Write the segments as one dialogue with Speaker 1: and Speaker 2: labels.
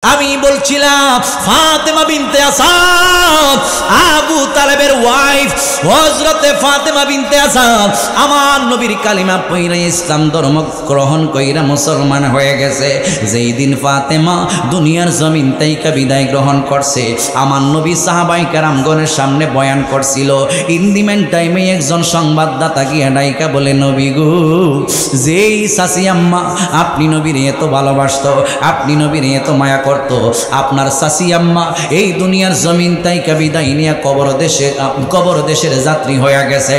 Speaker 1: আমি বলছিলাম ফাতেমা বিনতে আসাদ আবু তালেবের ওয়াইফ হযরতে ফাতেমা বিনতে আসাদ আমার নবীর কালিমা পড়ে ইসলাম ধর্ম গ্রহণ কইরা মুসলমান হয়ে গেছে। যেই দিন ফাতেমা দুনিয়ার জমিন থেকে বিদায় গ্রহণ করছে, আমার নবী সাহাবায়ে কেরামগণের সামনে বয়ান করছিল। ইন্দিমেন টাইমে একজন সংবাদদাতা গিয়া ডাইকা বলে, নবী গো, যেই চাচি আম্মা আপনি নবীর এত ভালোবাসতো, আপনি নবীর এত মায়া করতো, আপনার চাচি আম্মা এই দুনিয়ার জমিন তাইকা বিদায় নিয়ে কবর দেশের যাত্রী হয়ে গেছে।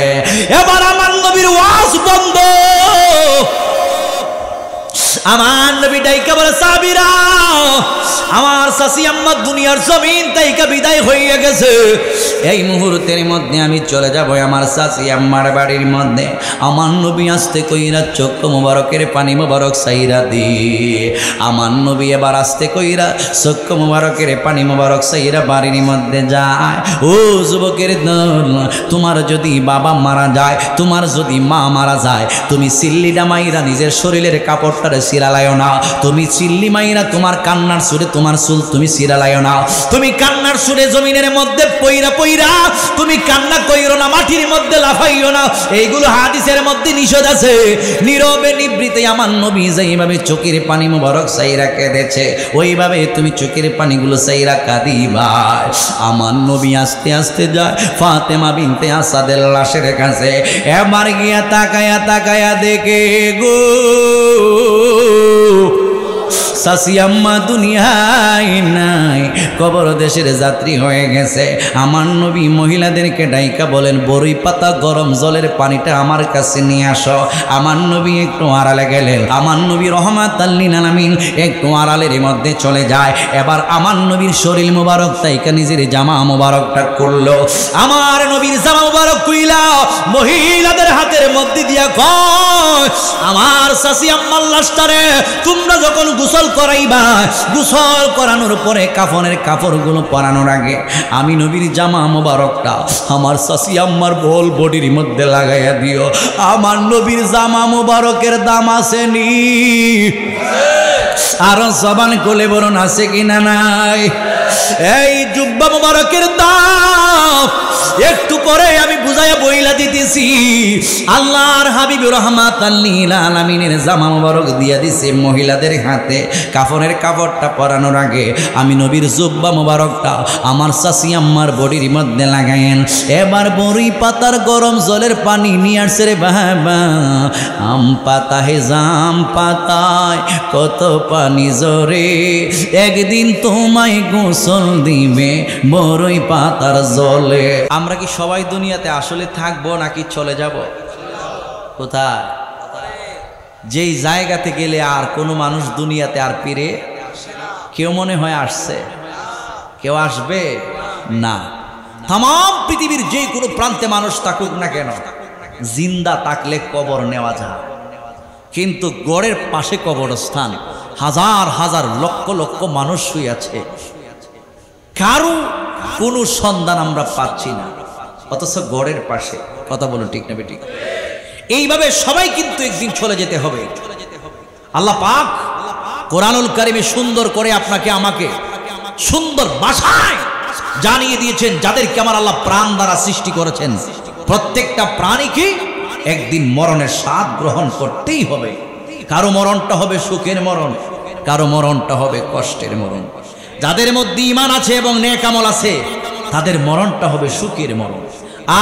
Speaker 1: এবার আমার নবীর ওয়াজ বন্ধ। আমার নবী ডাইকা বলে, সাহাবীরা, আমার চাচি আম্মা দুনিয়ার জমিন তাইকা বিদায় হয়ে গেছে। এই মুহূর্তের মধ্যে আমি চলে যাব আমার চাচি আম্মার বাড়ির মধ্যে। আমার নবী আস্তে কইরা চক্ষু মোবারকের পানি মোবারক সাইরা দি। আমার নবী এবার আস্তে কইরা চক্ষু মোবারকের পানি মোবারক সাইরা বাড়ির মধ্যে যায়। ও যুবকের দল, তোমার যদি বাবা মারা যায়, তোমার যদি মা মারা যায়, তুমি সিল্লিটা মাইরা নিজের শরীরের কাপড়টারে সিরালায়ও না। তুমি চিল্লি মাইরা তোমার কান্নার সুরে তোমার চুল তুমি সিরালায়ও না। তুমি কান্নার সুরে জমিনের মধ্যে পইরা পইরা তুমি কান্না কইরো না, মাটির মধ্যে লাফাইও না। এইগুলো হাদিসের মধ্যে নিষেধ আছে। নীরবে নিবৃতে আমার নবী যেইভাবে চোখের পানি মোবারক সাইরা কেঁদেছে, ওইভাবে তুমি চোখের পানিগুলো সাইরা কাঁদিবা। আমার নবী আস্তে আস্তে যায় ফাতেমা বিনতে আসাদের লাশের কাছে। এবার গিয়া তাকায়া তাকায়া দেখে গো, চাচি আম্মা দুনিয়ায় নাই, কবর দেশের যাত্রী হয়ে গেছে। আমার নবী মহিলাদেরকে ডাইকা বলেন, বড়ই পাতা গরম জলের পানিটা আমার কাছে নিয়ে আসো। আমার নবী একটু আড়ালে গেলেন। আমার নবী রহমাতাল লিল আলামিন একটু আড়ালের মধ্যে চলে যায়। এবার আমার নবীর শরীর মোবারক তাইকা নিজের জামা মোবারকটা করলো। আমার নবীর জামা মোবারক কইলা মহিলাদের হাতের মধ্যে দিয়া কয়, আমার চাচি আম্মার লাশটারে তোমরা যখন গোসল করাইবা, গোসল করানোর পরে কাফনের কাপড়গুলো পরানোর আগে আমি নবীর জামা মোবারকটা আমার চাচি আম্মার বল বডির মধ্যে লাগাইয়া দিও। আমার নবীর জামা মোবারকের দাম আছে নি? আরো জবান কোলে বরণ আছে কিনা নাই? এই জুব্বা মোবারকের দাম একটু পরে আমি বুঝাইয়া বইলা দিতেছি। আল্লাহর হাবিব রহমাতাল লিল আলামিনের জামা মোবারক দিয়া দিছে মহিলাদের হাতে। কাফনের কাপড়টা পরানোর আগে আমি নবীর জুব্বা মোবারকটা আমার চাচি আম্মার বডির মধ্যে লাগায়েন। এবার বড়ি পাতার গরম জলের পানি নিয়ে আসছে রে বাবা। আম পাতা হে জাম পাতায় কত পানি জরে, একদিন তোমায় গোসল দিবে বড়ই পাতার জলে। আমরা কি সবাই দুনিয়াতে আসলে থাকবো নাকি চলে যাব? কোথায়? যেই জায়গাতে গেলে আর কোনো মানুষ দুনিয়াতে আর ফিরে কেউ মনে হয় আসছে, কেউ আসবে না। তাম পৃথিবীর যে কোনো প্রান্তে মানুষ থাকুক না কেন, জিন্দা থাকলে কবর নেওয়া যায়, কিন্তু গড়ের পাশে কবরস্থান, হাজার হাজার লক্ষ লক্ষ মানুষ শুয়ে আছে, কারো কোনো সন্ধান আমরা পাচ্ছি না, অথচ গড়ের পাশে। কথা বলুন ঠিক না বেঠিক? এইভাবে সবাই কিন্তু একদিন চলে যেতে হবে। আল্লাহ পাক কোরআনুল কারিমে সুন্দর করে আপনাকে আমাকে সুন্দর ভাষায় জানিয়ে দিয়েছেন, যাদেরকে আমার আল্লাহ প্রাণ দ্বারা সৃষ্টি করেছেন, প্রত্যেকটা প্রাণীকে একদিন মরণের স্বাদ গ্রহণ করতেই হবে। কারো মরণটা হবে সুখের মরণ, কারো মরণটা হবে কষ্টের মরণ। যাদের মধ্যে ঈমান আছে এবং নেক আমল আছে, তাদের মরণটা হবে সুখের মরণ।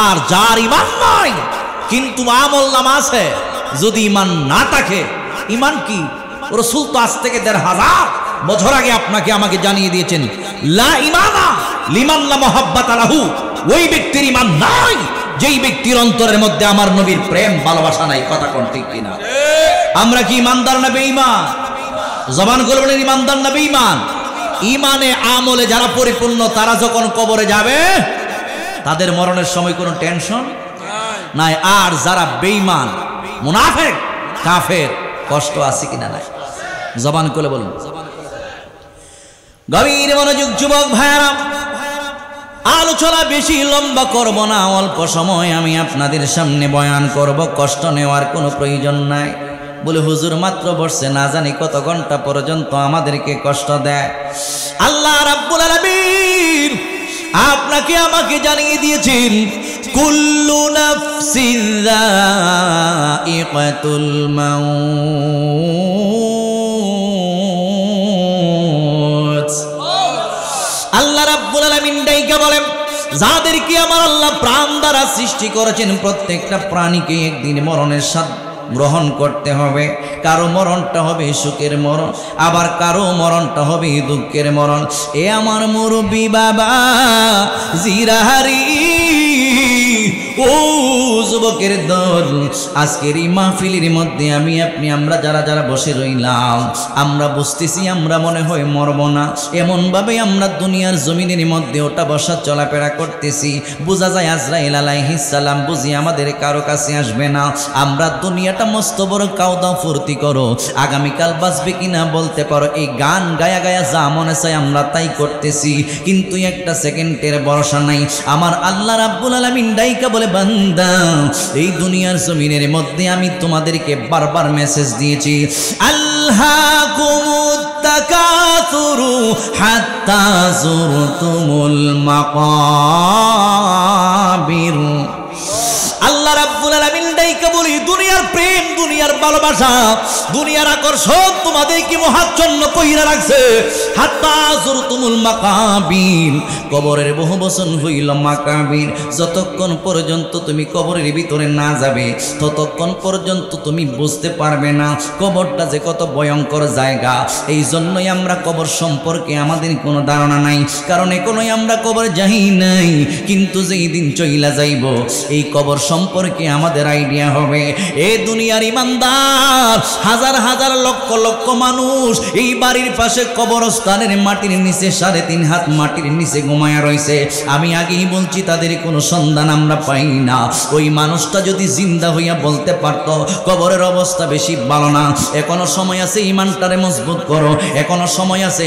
Speaker 1: আর যার ঈমান নাই কিন্তু আমল নামা আছে, যদি ঈমান না থাকে, ঈমান কি? রাসূল তো আজ থেকে ১৫০০ বছর আগে আপনাকে আমাকে জানিয়ে দিয়েছেন, লা ঈমানা লিমান লা মুহাব্বাতা লাহু। ওই ব্যক্তির ঈমান নাই যেই ব্যক্তির অন্তরের মধ্যে আমার নবীর প্রেম ভালোবাসা নাই। কথা কোন ঠিক কিনা? আমরা কি ঈমানদার না বেঈমান? জবান করে বলেন, ঈমানদার না বেঈমান? ঈমানে আমলে যারা পরিপূর্ণ, তারা যখন কবরে যাবে তাদের মরণের সময় কোনো টেনশন নাই। আর যারা বেঈমান, মুনাফিক, কাফের, কষ্ট আছে কিনা নাই? জবান করে বলুন। গভীর মনোযোগ যুবক ভাইরা, আলোচনা বেশি লম্বা করব না, অল্প সময় আমি আপনাদের সামনে বয়ান করব। কষ্ট নেওয়ার কোনো প্রয়োজন নাই। বলে হুজুর মাত্র বসছে, না জানি কত ঘন্টা পর্যন্ত আমাদেরকে কষ্ট দেয়। আল্লাহ রাব্বুল আলামিন আপনাকে আমাকে জানিয়ে দিয়েছেন, কুল্লু নাফসিন যায়িকাতুল মাউত। আল্লাহ রাব্বুল আলামিন ডাইকা বলেন, যাদেরকে আমার আল্লাহ প্রাণ দ্বারা সৃষ্টি করেছেন প্রত্যেকটা প্রাণীকে একদিন মরণের স্বাদ গ্রহণ করতে হবে। কারো মরণটা হবে সুখের মরণ, আবার কারো মরণটা হবে দুঃখের মরণ। এ আমার মুরব্বি বাবা জিরাহারি, ও যুবকের দল, আজকের এই মাহফিলের মধ্যে আমি আপনি আমরা যারা যারা বসে রইলাম, আমরা বুঝতেছি আমরা মনে হয় মরব না। এমনভাবে আমরা দুনিয়ার জমিনের মধ্যে ওটা বসা চলাফেরা করতেছি, বোঝা যায় আজরাইল আলাইহিস সালাম বুঝি আমাদের কারো কাছে আসবে না। আমরা দুনিয়াটা মস্ত বড় কাউদাও ফুর্তি করো, আগামীকাল বাঁচবে কিনা বলতে পারো, এই গান গায়া গায়া যা মনে চায় আমরা তাই করতেছি, কিন্তু একটা সেকেন্ডের ভরসা নাই। আমার আল্লাহ রাব্বুল আলামিন ডাইকা বলে, বান্দা এই দুনিয়ার জমিনের মধ্যে আমি তোমাদেরকে বারবার মেসেজ দিয়েছি, আল্হাকুমুত তাকাসুরু হাত্তা যুরতুমুল মাকাবির। আল্লাহ রাব্বুল আলামিন ডাইকা বলি, দুনিয়ার প্রেম, দুনিয়ার ভালোবাসা, দুনিয়ার আকর্ষণ তোমাদেরকে মহাচ্ছন্ন কইরা রাখছে। হাত্তা যুরতুমুল মাকাবির, কবরের বহু বচন হইল মাকাবির। যতক্ষণ পর্যন্ত তুমি কবরের ভিতরে না যাবে ততক্ষণ পর্যন্ত তুমি বুঝতে পারবে না কবরটা যে কত ভয়ঙ্কর জায়গা। এই জন্যই আমরা কবর সম্পর্কে আমাদের কোনো ধারণা নাই, কারণ এখনোই আমরা কবর যাই নাই। কিন্তু যেই দিন চইলা যাইব এই কবর সম্পর্কে আমাদের আইডিয়া হবে। এই দুনিয়ার ইমানদার হাজার হাজার লক্ষ লক্ষ মানুষ এই বাড়ির পাশে কবরস্থানের মাটির নিচে 3.5 হাত মাটির নিচে ঘুমায়া রয়েছে। আমি আগেই বলছি তাদের কোনো সন্ধান আমরা পাই না। ওই মানুষটা যদি জিন্দা হইয়া বলতে পারতো কবরের অবস্থা বেশি ভালো না, এখনো সময় আছে, ইমানটারে মজবুত করো, এখনো সময় আছে,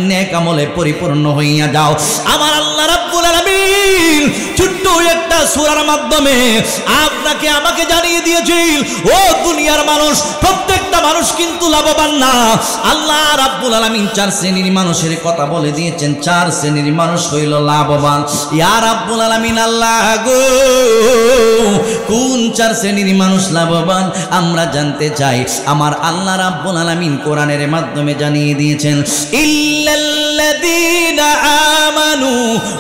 Speaker 1: নেক আমলে পরিপূর্ণ হইয়া যাও। আমার আল্লাহ রাব্বুল আলামিন ছোট্ট একটা সূরার মাধ্যমে আপনাকে আমাকে জানিয়ে দিয়েছিল, ও দুনিয়ার মানুষ, প্রত্যেকটা মানুষ কিন্তু লাভবান না। আল্লাহ রাব্বুল আলামিন 4 শ্রেণীর মানুষের কথা বলে দিয়েছেন, 4 শ্রেণীর মানুষ হইল লাভবান। ইয়া রাব্বুল আলামিন আল্লাহ গো, কোন 4 শ্রেণীর মানুষ লাভবান আমরা জানতে চাই। আমার আল্লাহ রাব্বুল আলামিন কোরআনের মাধ্যমে জানিয়ে দিয়েছেন, ইল্লাল্লাযীনা আমানু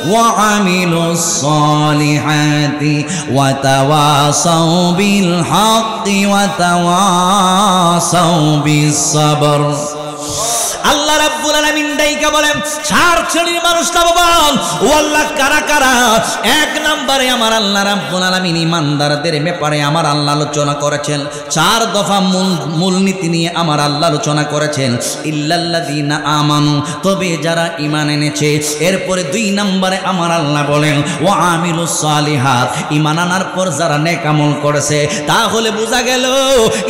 Speaker 1: ওয়া আমিলুস সালিহাতি ওয়া তাওয়াসাউ বিল হাক্কি ওয়া তাওয়াসাউ বিস সাবর। আল্লাহ রাব্বুল আলামিন ডাইকা বলেন, 4 শ্রেণীর মানুষ লাভবান। ও আল্লাহ, কারা কারা? 1 নম্বরে আমার আল্লাহ রাব্বুল আলামিন ইমানদারদের ব্যাপারে আমার আল্লাহ আলোচনা করেছেন। 4 দফা মূলনীতি নিয়ে আমার আল্লাহ আলোচনা করেছেন। ইল্লাল্লাযীনা আমানু, তবে যারা ঈমান এনেছে। এরপরে 2 নম্বরে আমার আল্লাহ বলেন ওয়া আমিলুস সালিহাত, ঈমান আনার পর যারা নেক আমল করেছে। তাহলে বোঝা গেল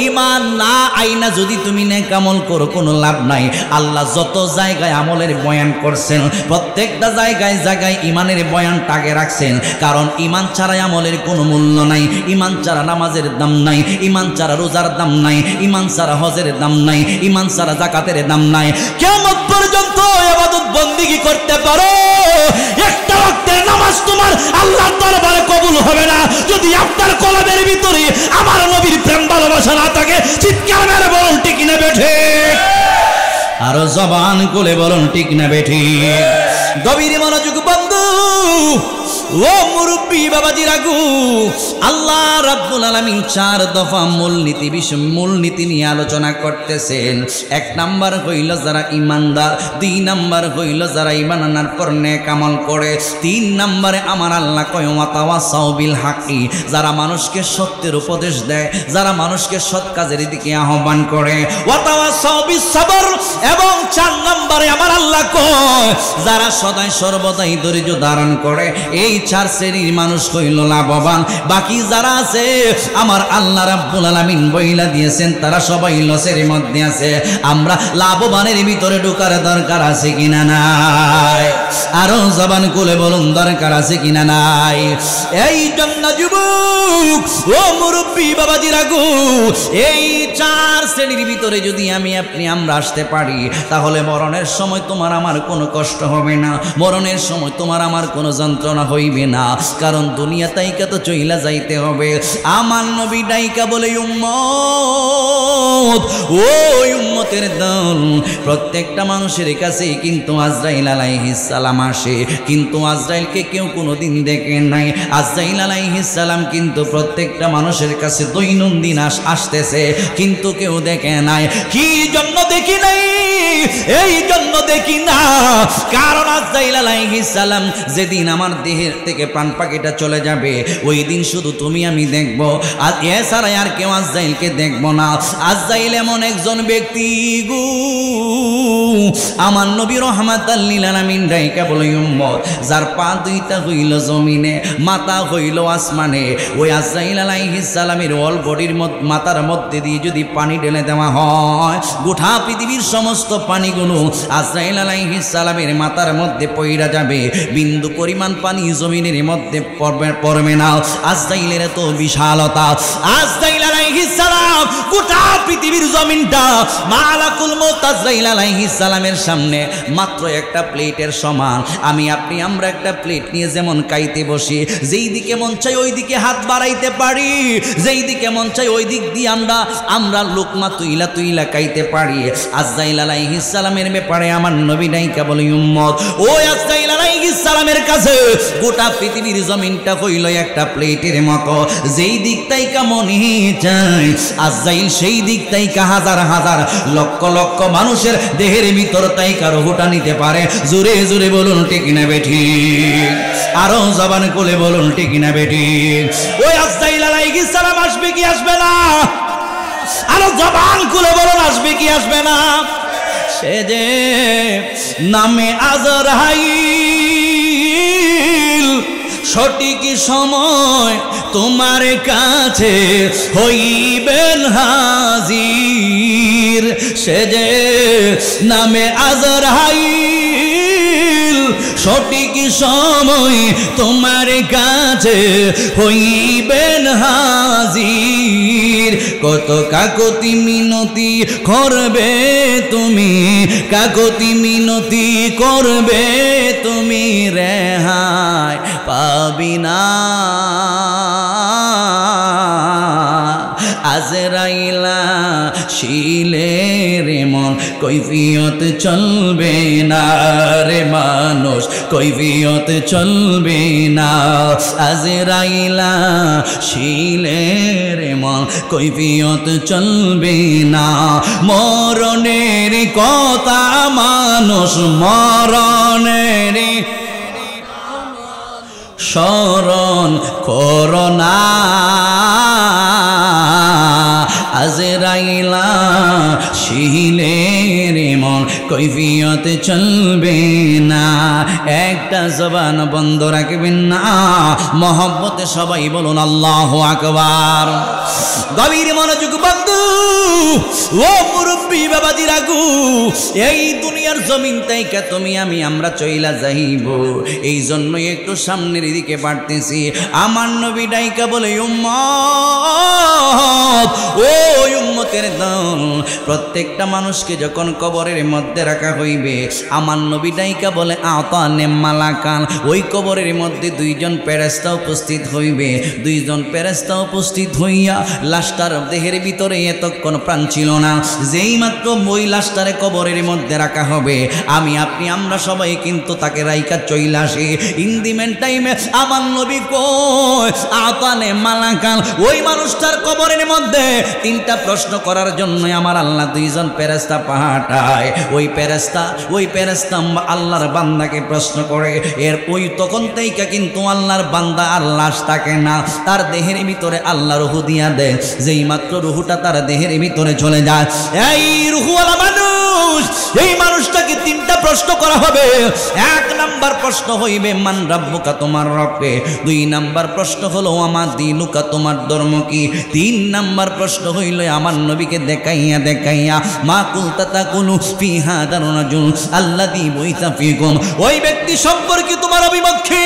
Speaker 1: ঈমান না আইনা যদি তুমি নেক আমল করো কোনো লাভ নাই। আল্লাহ যত জায়গায় আমলের বয়ান করছেন প্রত্যেকটা জায়গায় জায়গায় ইমানের বয়ানটাকে রাখছেন, কারণ ইমান ছাড়া আমলের কোনো মূল্য নাই। ইমান ছাড়া নামাজের দাম নাই, ইমান ছাড়া রোজার দাম নাই, ইমান ছাড়া হজের দাম নাই, ইমান ছাড়া যাকাতের দাম নাই। কিয়ামত পর্যন্ত ইবাদত বন্দেগী করতে পারো, একটা ওয়াক্তের নামাজ তোমার আল্লাহর দরবারে কবুল হবে না যদি আপনার কলবের ভিতরে আমার নবীর প্রেম ভালোবাসা না থাকে। চিৎকার মেরে বলুন ঠিক না বেঠে? আরো জবান খুলে বলুন ঠিক না বেঠি? গভীর মনোযোগ বন্ধু, ও মুরব্বী বাবাজি রাগু, আল্লাহ রাব্বুল আলামিন 4 দফা মূলনীতি নিয়ে আলোচনা করতেছেন। 1 নাম্বার হইল যারা ইমানদার, 2 নাম্বার হইল যারা ঈমান আনার পর নেক আমল করে, 3 নাম্বারে আমার আল্লাহ কয় ওয়া তাওয়াসাউ বিল হাক্কি, যারা মানুষকে সত্যের উপদেশ দেয়, যারা মানুষকে সৎ কাজের দিকে আহ্বান করে, ওয়া তাওয়াসাউ বিস সাবর, এবং 4 নাম্বারে আমার আল্লাহ কয় নয়, যারা সদাই সর্বদাই ধৈর্য ধারণ করে এই 4 শ্রেণীর মানুষ হইল লাভবান। বাকি যারা আছে আমার আল্লাহ রাব্বুল আলামিন বইলা দিয়েছেন তারা সবাই লসের মধ্যে আছে। আমরা লাভবানের ভিতরে ঢোকার দরকার আছে কিনা নাই? আরো জবান খুলে বলুন দরকার আছে কিনা নাই? এই জন্য যুবক ও মুরব্বী বাবাজিরা গো, এই 4 শ্রেণীর ভিতরে যদি আমি আপনি আমরা আসতে পারি তাহলে মরণের সময় তোমার আমার কোনো কষ্ট হবে না, মরণের সময় তোমার আমার কোনো যন্ত্রণা হইবে না। কারণ দুনিয়া তাইকা তো চইলা যাইতে হবে। আমার নবী ডাইকা বলে উম্মত, ও উম্মতের দল, প্রত্যেকটা মানুষের কাছে কিন্তু আজরাইল আলাইহিস সালাম আসে, কিন্তু আজরাইলকে কেউ কোনোদিন দেখে নাই। আজরাইল আলাইহিস সালাম কিন্তু প্রত্যেকটা মানুষের কাছে দৈনন্দিন আসতেছে, কিন্তু কেউ দেখে নাই। কি জন্য দেখি নাই? এই জন্য দেখি না কারণ আজরাইল আলাইহিস সালাম যেদিন আমার দেহের থেকে প্রাণ পাখিটা চলে যাবে ওই দিন শুধু তুমি আমি দেখব, আর এছাড়া আর কেউ আজরাইলকে দেখব না। আজরাইল এমন একজন ব্যক্তি গো, আমার নবী রাহমাতাল লিল আলামিন ডাইকা বলে উম্মত, যার পা দুইটা হইল জমিনে, মাথা হইল আসমানে, ওই আজরাইল আলাইহিস সালামের অল বডির মাথার মধ্যে দিয়ে যদি পানি ঢেলে দেওয়া হয় গোটা পৃথিবীর সমস্ত পানিগুলো আজরাইল আলাইহিস সালামের মাথার মধ্যে পইরা যাবে, বিন্দু পরিমাণ পানি জমিনের মধ্যে পড়বে না। আজরাইলের এত বিশালতা, আজরাইল আলাইহিস সালাম গোটা পৃথিবীর জমিনটা মালাকুল মউত আজরাইল আলাইহিস সালামের সামনে মাত্র একটা প্লেটের সমান। আমি আপনি আমরা একটা প্লেট নিয়ে যেমন খাইতে বসি, যেই দিকে মন চাই ওই দিকে হাত বাড়াইতে পারি, যেই দিকে মন চাই ওই দিক দিয়ে আমরা লোকমা তুইলা খাইতে পারি। আজরাইল আলাইহিস সালামের ব্যাপারে আমার নবী ডাইকা বলে উম্মত, ওই আজরাইল আলাইহিস সালামের কাছে গোটা পৃথিবীর জমিনটা হইল একটা প্লেটের মতো, যেই দিক তাইকা মনে চায় আজরাইল সেই দিক তাইকা হাজার হাজার লক্ষ লক্ষ মানুষের দেহের ভিতর তাইকা রুহটা নিতে পারে। জোরে জোরে বলুন ঠিক না বেঠিক? আরো জবান খুলে বলুন ঠিক না বেঠিক? ওই আজরাইল আলাইহিস সালাম আসবে কি আসবে না? আরো জবান খুলে বলুন আসবে কি আসবে না? সে যে নামে আজরাইল সঠিক সময় তোমার কাছে হইবেন হাজির, সে যে নামে আজরাইল সঠিক সময় তোমার কাছে হইবেন হাজির। কত কাকতি মিনতি করবে তুমি, কাকতি মিনতি করবে তুমি, রেহাই পাবি না। আজরাইলা শিলের মন কৈফিয়ত চলবে না রে মানুষ, কৈফিয়ত চলবে না। আজরাইলা শিলের মন কৈফিয়ত চলবে না। মরণের কথা মানুষ মরণের স্মরণ করোনা। আজরাইলা শিলের মন কৈফিয়ত চলবে না। একটা জবান বন্ধ রাখবেন না, মহব্বতে সবাই বলুন আল্লাহু আকবার। গভীর মনোযোগ বন্ধু ও মুরব্বী বাবাজিরা গো, এই দুনিয়ার জমিন তাইকা তুমি আমি আমরা চইলা যাইব, এই জন্যই একটু সামনের দিকে বাড়তেছি। আমার নবী ডাইকা বলে উম্মত, ও উম্মতের দল, প্রত্যেকটা মানুষকে যখন কবরের মধ্যে রাখা হইবে আমার নবী ডাইকা বলে আতানে মালাকান, ওই কবরের মধ্যে দুইজন ফেরেশতা উপস্থিত হইবে। দুইজন ফেরেশতা উপস্থিত হইয়া লাশটার দেহের ভিতরে এতক্ষণ প্রাণ ছিল না, যেই মাত্র ওই লাশটারে কবরের মধ্যে রাখা হবে আমি আপনি আমরা সবাই কিন্তু তাকে রাইকা চইলা আসি। ইন দি মেন টাইমে আমার নবী কই আতানে মালাকান, ওই মানুষটার কবরের মধ্যে 3টা প্রশ্ন করার জন্য আমার আল্লাহ 2জন ফেরেশতা পাঠায়। ওই ওই ফেরেশতা আল্লাহর বান্দাকে প্রশ্ন করে, এর ওই তখন থেকে কিন্তু আল্লাহর বান্দা আর লাশ থাকে না, তার দেহের ভিতরে আল্লাহ রূহ দিয়া দেয়। যেই মাত্র রূহটা তার দেহের ভিতরে চলে যায়, এই রূহওয়ালা মানুষ, এই মানুষটাকে তিনটা প্রশ্ন করা হবে। এক নাম্বার প্রশ্ন হইবে মান রাব্বুকা, তোমার রবকে। দুই নাম্বার প্রশ্ন হলো আমার দিনুকা, তোমার ধর্ম কি। তিন নাম্বার প্রশ্ন হইল আমার নবীকে দেখাইয়া দেখাইয়া মা কুলতা তাকুলু ফি হাদার রাজুল আল্লাযী বুইসা ফীকুম, ওই ব্যক্তি সম্পর্কে তোমার অভিমত কি,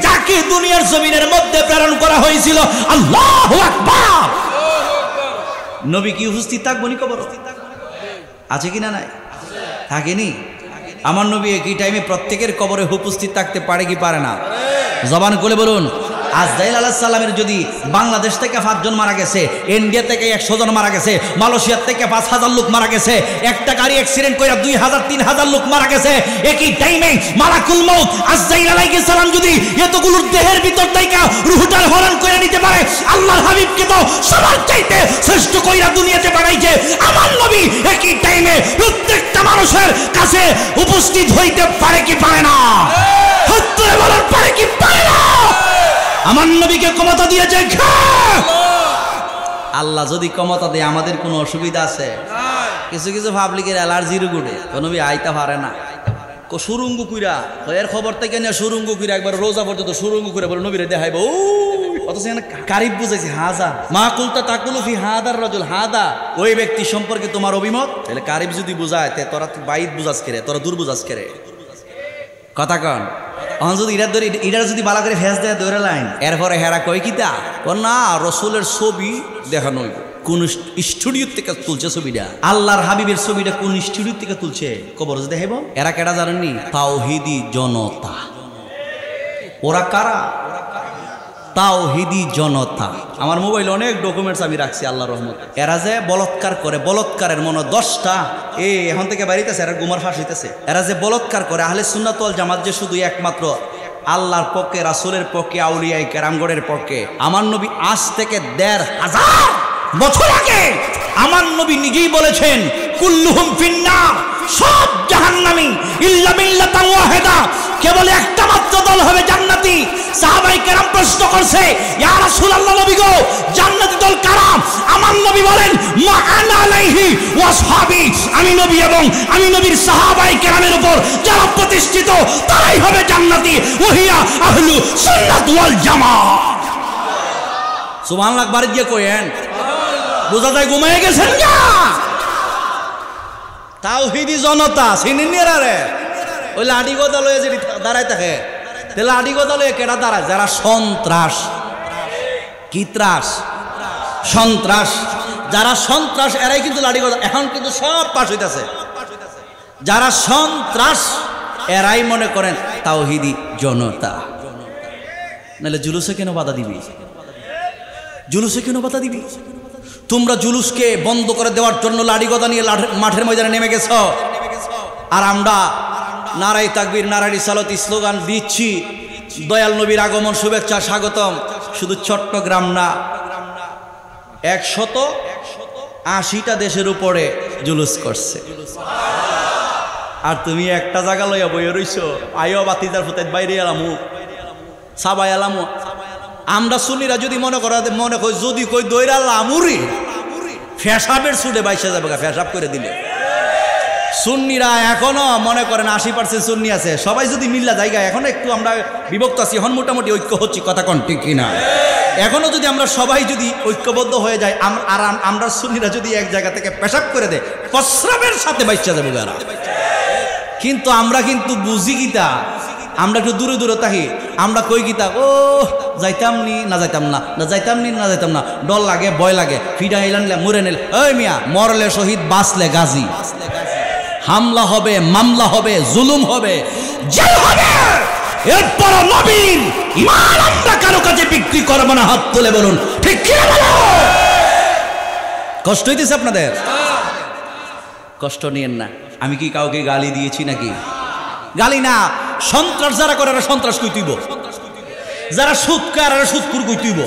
Speaker 1: যাকে দুনিয়ার জমিনের মধ্যে প্রেরণ করা হয়েছিল। আল্লাহু আকবার। নবী কি উপস্থিত থাকবো নি কবর? আছে কিনা? নাই, থাকেনি। আমার নবী একই টাইমে প্রত্যেকের কবরে উপস্থিত থাকতে পারে কি পারে না? জবান খুলে বলুন। আজরাইল আলাইহিস সালামের যদি বাংলাদেশ থেকে 5 জন মারা গেছে, ইন্ডিয়া থেকে 100 জন মারা গেছে, মালয়েশিয়া থেকে 5000 লোক মারা গেছে, একটা গাড়ি অ্যাক্সিডেন্ট করে 2000-3000 লোক মারা গেছে, একই টাইমে মালাকুল মউত আজরাইল আলাইহিস সালাম যদি এতগুলোর দেহের ভিতর থেকে রূহটা হরণ করে নিতে পারে, আল্লাহর হাবিবকে তো সবার চাইতে শ্রেষ্ঠ কইরা দুনিয়াতে পাঠাইছে আমার নবী, একই টাইমে প্রত্যেকটা মানুষের কাছে উপস্থিত হইতে পারে কি পারে না? হত্যা বলার পারে কি পারে না? আমার নবীকে ক্ষমতা দিয়েছে আল্লাহ। যদি ক্ষমতা দেয় আমাদের কোনো অসুবিধা আছে? কিছু কিছু পাবলিকের অ্যালার্জির গুড়ে নবী আইতা পারে না, সুরঙ্গ কুইরা এর খবর থেকে নিয়ে সুরঙ্গ কুইরা একবার রোজা পর্যন্ত সুরঙ্গ কুইরা বলে নবীরে দেখাইব। অথচ এখানে কারিব বুঝাইছে হাজা মা কুলতা তাকুলু ফি হাদার রাজুল হাদা, ওই ব্যক্তি সম্পর্কে তোমার অভিমত। তাহলে কারিব যদি বুঝায় তে তোরা বাইত বুঝাস করে, তোরা দূর বুঝাস করে, কথা কন। যদি ইটার যদি বালা করে ফেস দেয় ধরে লাইন, এরপরে হেরা কয় কিতা না রসুলের ছবি দেখানো কোন স্টুডিও থেকে তুলছে ছবিটা, আল্লাহর হাবিবের ছবিটা কোন স্টুডিও থেকে তুলছে কবর দেখাইব। এরা কেডা জানেননি? তাওহীদি জনতা। ওরা কারা? তাওহীদি জনতা। আমার মোবাইলে অনেক ডকুমেন্টস আমি রাখছি আল্লাহর রহমতে। এরা যে বলৎকার করে, বলৎকারের মনে 10টা এখন থেকে বাড়িতেছে, এরা গুমার ফাঁস হইতেছে। এরা যে বলৎকার করে, আহলে সুন্নাত ওয়াল জামাত যে শুধু একমাত্র আল্লাহর পক্ষে, রাসূলের পক্ষে, আউলিয়া কেরামগণের পক্ষে। আমার নবী আজ থেকে 1500 বছর আগে আমার নবী নিজেই বলেছেন কুল্লুহুম ফিন্নার, সব জাহান্নামী ইল্লা মিল্লাতান ওয়াহিদা, কেবল একটা মাত্র দল হবে জান্নাতি। সাহাবায়ে কেরাম প্রশ্ন করছে, ইয়া রাসূলুল্লাহ, নবী গো জান্নাতি দল কারা? আমার নবী বলেন মা আনা আলাইহি ওয়া আসহাবি, আমি নবী এবং আমি নবীর সাহাবায়ে কেরামের উপর যারা প্রতিষ্ঠিত তারাই হবে জান্নাতি। ওহিয়া আহলু সুন্নাত ওয়াল জামাত। সুবহানাল্লাহ, বাড়ি গিয়ে কইেন, বোঝা যায় ঘুমিয়ে গেছেন না? তাওহীদি জনতা চিনেন রে? ওই লাঠি গদা লয়ে যদি দাঁড়ায় থাকে, তাহলে লাঠি গদা লয়ে কেডা দাঁড়ায়? যারা সন্ত্রাস, কি ত্রাস? সন্ত্রাস। যারা সন্ত্রাস এরাই কিন্তু লাঠি গদা, এখন কিন্তু সব পাশ হইতেছে। যারা সন্ত্রাস এরাই মনে করেন তাওহীদি জনতা। নাহলে জুলুসে কেন বাধা দিবি? জুলুসে কেন বাধা দিবি? তোমরা জুলুসকে বন্ধ করে দেওয়ার জন্য লাঠি গদা নিয়ে মাঠের ময়দানে নেমে গেছ, আর আমরা নারায়ে তাকবীর, নারায়ে রিসালাত স্লোগান দিচ্ছি, দয়াল নবীর আগমন, শুভেচ্ছা, স্বাগতম। শুধু চট্টগ্রাম না, 180টা দেশের উপরে জুলুস করছে। আর তুমি একটা জায়গা লইয়া বইয়া রইছো, আইও বাতিদার ফুতাইত বাইরে এলামু, সাবাই এলামু। আমরা সুন্নিরা যদি মনে করি যদি কই দইরা লামুরি ফেসাবের সুদে বাইসা যাবে, ফেসাব করে দিলে। সুন্নিরা এখনো মনে করেন 80% সুন্নি আছে, সবাই যদি মিল্লা জায়গা, এখন একটু আমরা বিভক্ত আছি, এখন মোটামুটি ঐক্য হচ্ছি, কথা কোন ঠিক কিনা? এখনো যদি আমরা সবাই যদি ঐক্যবদ্ধ হয়ে যাই, আর আমরা সুন্নিরা যদি এক জায়গা থেকে পেশাব করে দেয়, প্রস্রাবের সাথে বাইসা যাবো যারা। কিন্তু আমরা কিন্তু বুঝি কিতা, আমরা একটু দূরে দূরে থাকি, আমরা কই কিতা, ও যাইতাম নি না যাইতাম না, না যাইতাম নি না যাইতাম না, ডর লাগে, ভয় লাগে, ফিডা ইলানলে মুরে নিল। ওই মিয়া, মরলে শহীদ, বাঁচলে গাজী। হামলা হবে, মামলা হবে, জুলুম হবে, জেল হবে, এরপর নবীর ঈমান আমরা কারো কাছে বিক্রি করব না। হাত তুলে বলুন ঠিক কি বলো? কষ্ট হইতেছে আপনাদের? কষ্ট নিয়েন না। আমি কি কাউকে গালি দিয়েছি নাকি? গালি না। সন্ত্রাস যারা করে সন্ত্রাস কই তুইব, যারা সুদ খায় আর সুদকুর কই তুইব,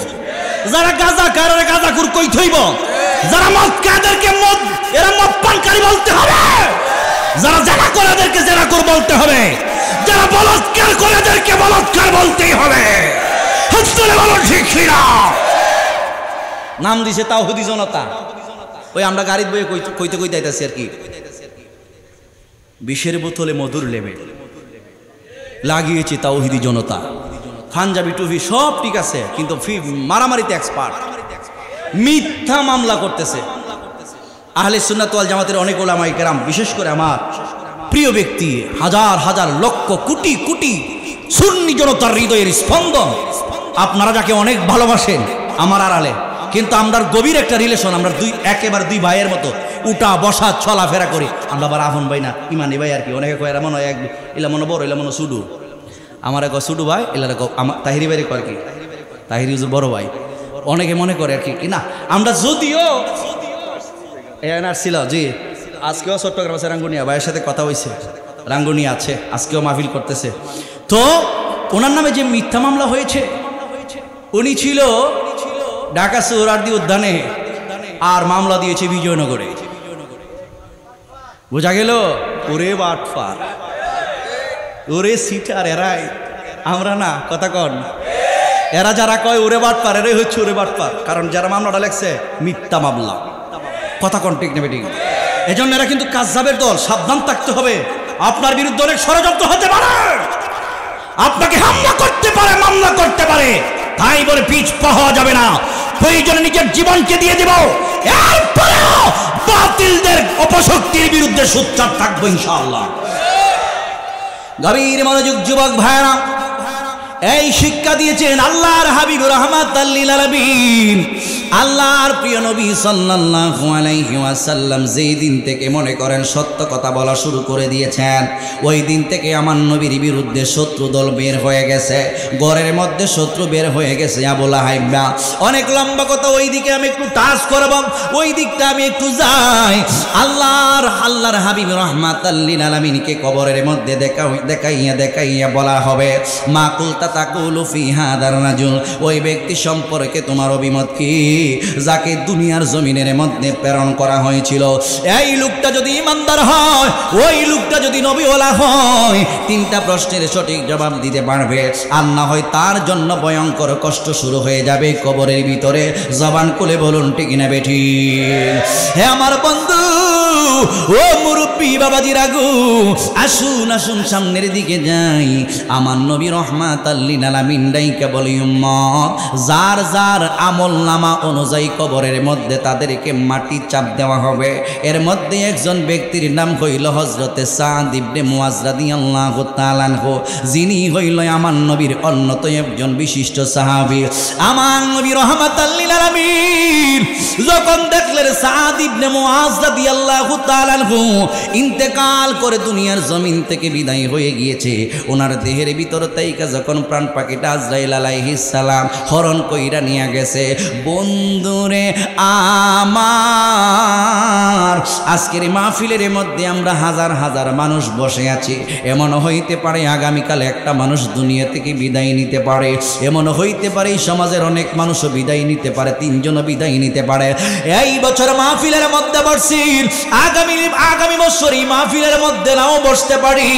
Speaker 1: যারা গাঁজা খায় আর গাঁজাকুর কই থইব, যারা মদ খায় তাদেরকে মদ, এরা মদ পানকারী বলতে হবে, যারা জেনা করে এদেরকে জেনাকর বলতে হবে, যারা বলাৎকার করে এদেরকে বলাৎকার বলতেই হবে। হাসলে বলো ঠিক কিনা? নাম দিছে তাওহীদি জনতা। ওই আমরা গাড়ির বইয়ে কইতে কইতে আইতাছি আর কি, বিষের বোতলে মধুর লেবে লাগিয়েছে তাওহীদি জনতা। পাঞ্জাবি টুপি সব ঠিক আছে, কিন্তু মারামারিতে এক্সপার্ট, মিথ্যা মামলা করতেছে। আহলে সুন্নাত ওয়াল জামাতের অনেক উলামায়ে কেরাম, বিশেষ করে আমার প্রিয় ব্যক্তি, হাজার হাজার লক্ষ কোটি কোটি সুন্নি জনতার হৃদয়ের স্পন্দন, আপনারা যাকে অনেক ভালোবাসেন আমার আড়ালে, কিন্তু আমরা গভীর একটা রিলেশন, আমরা একেবারে দুই ভাইয়ের মতো উঠা বসা চলাফেরা করি। আমরা আবার আহন ভাই না, ইমানি ভাই আর কি। অনেকে কয় এরা মনে হয় এলা মনে বড়, এলা মনে সুডু। আমার এক সুডু ভাই, এলার আমার তাহিরি ভাইরে কয় কি, তাহিরি বড় ভাই। অনেকে মনে করে আর কি না, আমরা যদিও ছিল জি, আজকেও চট্টগ্রাম আছে রাঙ্গুনিয়া ভাইয়ের সাথে কথা হয়েছে, রাঙ্গুনিয়া আছে, আজকেও মাহফিল করতেছে। তো ওনার নামে যে মিথ্যা মামলা হয়েছে, উনি ছিল ঢাকা সোহরাওয়ার্দী উদ্যানে, আর মামলা দিয়েছে বিজয়নগরে। বোঝা গেল? ওরে বাটফার, ওরে সিটার, এরাই আমরা না, কথা কন। এরা যারা কয় ওরে বাটফার, এরাই হচ্ছে ওরে বাটফার। কারণ যারা মামলাটা লেখছে মিথ্যা মামলা, কথা কন ঠিক নেবে ঠিক। এজন্য এরা কিন্তু কাযযাবের দল, সাবধান থাকতে হবে। আপনার বিরুদ্ধে অনেক ষড়যন্ত্র হতে পারে, আপনাকে হামলা করতে পারে, মামলা করতে পারে, তাই বলে পিছ পাওয়া যাবে না। প্রয়োজনে নিজের জীবনকে দিয়ে দেব, এরপরেও বাতিলদের অপশক্তির বিরুদ্ধে সোচ্চার থাকবো ইনশাআল্লাহ। গভীর মনোযোগ যুবক ভাইরা, এই শিক্ষা দিয়েছেন আল্লাহর হাবিব রাহমাতাল লিল আলামিন, আল্লাহর প্রিয় নবী সাল্লাল্লাহু আলাইহি ওয়াসাল্লাম। যেই দিন থেকে মনে করেন সত্য কথা বলা শুরু করে দিয়েছেন, ওই দিন থেকে আমার নবীর বিরুদ্ধে শত্রু দল বের হয়ে গেছে, ঘরের মধ্যে শত্রু বের হয়ে গেছে। আবু লাহাব, অনেক লম্বা কথা, ওই দিকে আমি একটু টাচ করব, ওই দিকটা আমি একটু যাই। আল্লাহর হাবিব রাহমাতাল লিল আলামিনকে কবরের মধ্যে দেখাইয়া বলা হবে, মা কুলতা তাকুলু ফি হাদার রাজুল, ওই ব্যক্তি সম্পর্কে তোমার অভিমত কি, যাকে দুনিয়ার জমিনের মধ্যে প্রেরণ করা হয়েছিল। এই লোকটা যদি ইমানদার হয়, ওই লোকটা যদি নবীওয়ালা হয়, তিনটা প্রশ্নের সঠিক জবাব দিতে পারবে, আর না হয় তার জন্য ভয়ঙ্কর কষ্ট শুরু হয়ে যাবে কবরের ভিতরে। জবান খুলে বলুন ঠিক না বেঠি? হে আমার বন্ধু, ও মুরব্বী বাবাজিরা গো, আসুন আসুন সামনের দিকে যাই। আমার নবী রাহমাতাল লিল আলামিন ডাইকা বলি, উম্মত, যার যার আমল নামা অনুযায়ী কবরের মধ্যে তাদেরকে মাটি চাপ দেওয়া হবে। এর মধ্যে একজন ব্যক্তির নাম হইল হযরতে সাদ ইবনে মুআজ রাদিয়াল্লাহু তাআলা আনহু, যিনি হইল আমার নবীর অন্যতম একজন বিশিষ্ট সাহাবী। আমার নবী রাহমাতাল লিল আলামিন যখন দেখলেন সাদ ইবনে মুআজ রাদিয়াল্লাহু তাআলা আনহু ইন্তেকাল করে দুনিয়ার জমিন থেকে বিদায় হয়ে গিয়েছে, ওনার দেহের ভিতর থেকে যখন প্রাণ পাখিটা আজরাইল আলাইহিস সালাম হরণ কইরা নিয়ে গেছে, বন্ধুরে আমার, আজকের মাহফিলের মধ্যে আমরা হাজার হাজার মানুষ বসে আছি। এমন হইতে পারে আগামীকাল একটা মানুষ দুনিয়া থেকে বিদায় নিতে পারে, এমন হইতে পারে এই সমাজের অনেক মানুষও বিদায় নিতে পারে, তিনজনও বিদায় নিতে পারে। এই বছর মাহফিলের মধ্যে বসছি, আগামী বছর এই মাহফিলের মধ্যে নাও বসতে পারি।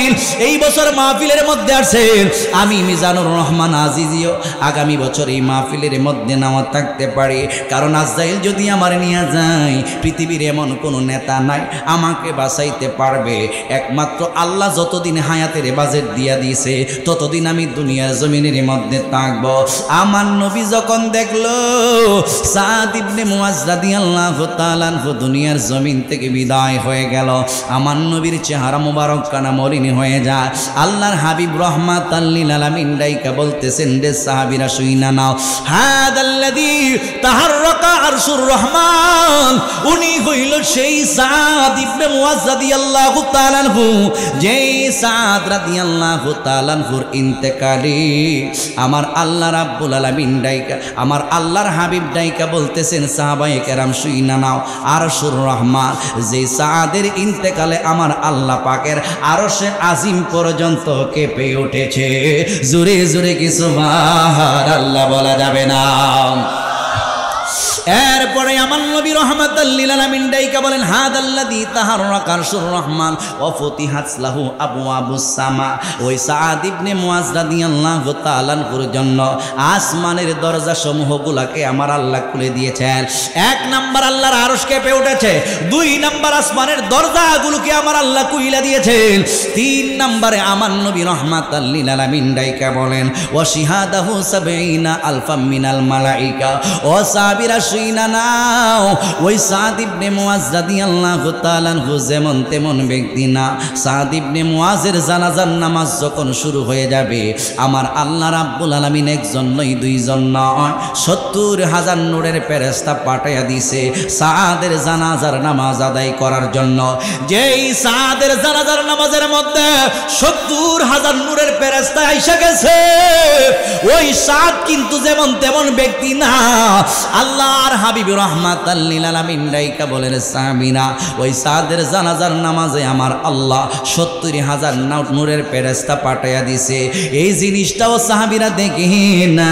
Speaker 1: এই বছর মাহফিলের মধ্যে আসেন আমি মিজানুর রহমান আজিজিও, আগামী বছর এই মাহফিলের মধ্যে নাও থাকতে পারে। কারণ আজরাইল যদি আমার নিয়ে যায়, পৃথিবীর এমন কোনো নেতা নাই আমাকে বাঁচাইতে পারবে, একমাত্র আল্লাহ যতদিন হায়াতের বাজেট দিয়া দিয়েছে ততদিন আমি দুনিয়ার জমিনের মধ্যে থাকব। আমার নবী যখন দেখলো সাদ ইবনে মুআজ রাদিয়াল্লাহু তাআলা আনহু দুনিয়ার জমিন থেকে বিদায় হয়ে গেল, আমার নবীর চেহারা মোবারক কানা মলিন হয়ে যায়। আল্লাহর হাবিব রাহমাতাল লিল আলামিন ডাইকা বলতেছেন, রে সাহাবীরা শুইনা নাও, হাদাল্লাযী তাহাররাকা আরশুর রহমান, উনি হইল সেই সাদ ইবনে মুআজ রাদিয়াল্লাহু তাআলা আনহু, যেই সাদ রাদিয়াল্লাহু তাআলা আনহুর ইন্তেকালে আমার আল্লাহ রাব্বুল আলামিন ডাইকা, আমার আল্লাহর হাবিব ডাইকা বলতেছেন, সাহাবায়ে কেরাম শুইনা নাও, আরশুর রহমান, যে সাদের ইন্তেকালে আমার আল্লাহ পাকের আরশে আজিম পর্যন্ত কেঁপে উঠেছে। জোরে জোরে কি সুবহানাল্লাহ বলা যাবে না? এরপরে আমার নবী রাহমাতাল লিল আলামিন ডাইকা বলেন হাদাল্লাযী তাহাররাকা আরশুর রহমান ওয়া ফুতিহাত লাহু আবওয়াবুস সামা। ওই সাদ ইবনে মুআজ রাদিয়াল্লাহু তাআলা আনহুর জন্য আসমানের দরজা সমূহগুলোকে আমার আল্লাহ খুলে দিয়েছেন। এক নাম্বার আল্লাহর আরশ কেঁপে উঠেছে, দুই নাম্বার আসমানের দরজাগুলোকে আমার আল্লাহ খুলে দিয়েছেন, তিন নাম্বারে আমার নবী রাহমাতাল লিল আলামিন ডাইকা বলেন ওয়া শিহাদাহু সাবঈনা আলফাম মিনাল মালাইকা ও সাবিরা শুইনা নাও। ওই সাদ ইবনে মুআজ রাদিয়াল্লাহু তাআলা আনহু যেমন তেমন ব্যক্তি না। সাদ ইবনে মুআজের জানাজার নামাজ যখন শুরু হয়ে যাবে আমার আল্লাহ রাব্বুল আলামিন একজন নয় দুইজন নয় ৭০,০০০ নূরের ফেরেশতা পাঠাইয়া দিয়েছে সাদের জানাজার নামাজ আদায় করার জন্য। যেই সাদের জানাজার নামাজের মধ্যে ৭০,০০০ নূরের ফেরেশতা আইসা গেছে, ওই সাদ কিন্তু যেমন তেমন ব্যক্তি না। আল্লাহর হাবিব রাহমাতাল লিল আলামিন ডাইকা বলেন সাহাবীরা ওই সাদের জানাজার নামাজে আমার আল্লাহ ৭০,০০০ নূরের ফেরেশতা পাঠাইয়া দিছে। এই জিনিসটাও সাহাবীরা দেখে না,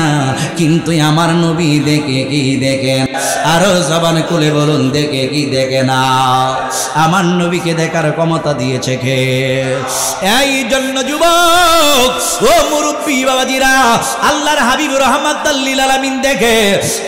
Speaker 1: কিন্তু আমার নবী দেখে কি দেখেন? আরো জবান খুলে বলুন দেখে কি দেখে না? আমার নবীকে দেখার ক্ষমতা দিয়েছে কে? এই জন্য যুবক ও মুরব্বী বাবাজিরা, আল্লাহর হাবিব রাহমাতাল লিল আলামিন দেখে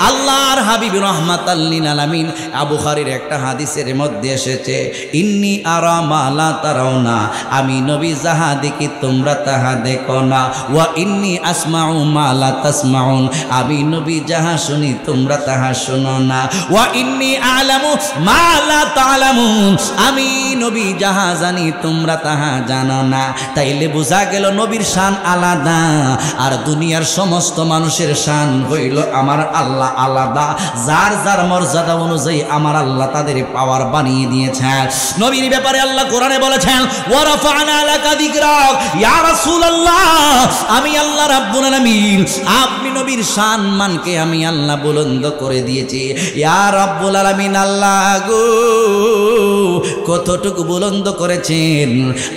Speaker 1: আল্লাহর হাবিব রাহমাতাল লিল আলামিন বুখারীর একটা হাদিসের মধ্যে এসেছে ইন্নী আরা মা লা তারাউনা, আমি নবী যাহা দেখি তোমরা তাহা দেখো না। ওয়া ইন্নী আসমাউ মা লা তাসমাউন, আমি নবী যাহা শুনি তোমরা তাহা শোনো না। ওয়া ইন্নী আলামু মা লা তা'লামুন, আমি নবী যাহা জানি তোমরা তাহা জানো না। তাইলে বোঝা গেল নবীর শান আলাদা, আর দুনিয়ার সমস্ত মানুষের শান হইল আমার আল্লাহ আলাদা। যার যার মর্যাদা অনুযায়ী আমার আল্লাহ তাদের পাওয়ার বানিয়ে দিয়েছেন। নবীর ব্যাপারে আল্লাহ কোরআনে বলেছেন ওয়া রাফা'না লাকা যিকরাক, ইয়া রাসূলুল্লাহ আমি আল্লাহ রাব্বুল আলামিন আপনি নবীর শান মানকে আমি আল্লাহ বুলন্দ করে দিয়েছি। ইয়া রাব্বুল আলামিন আল্লাহ গো কতটুকু বুলন্দ করেছেন।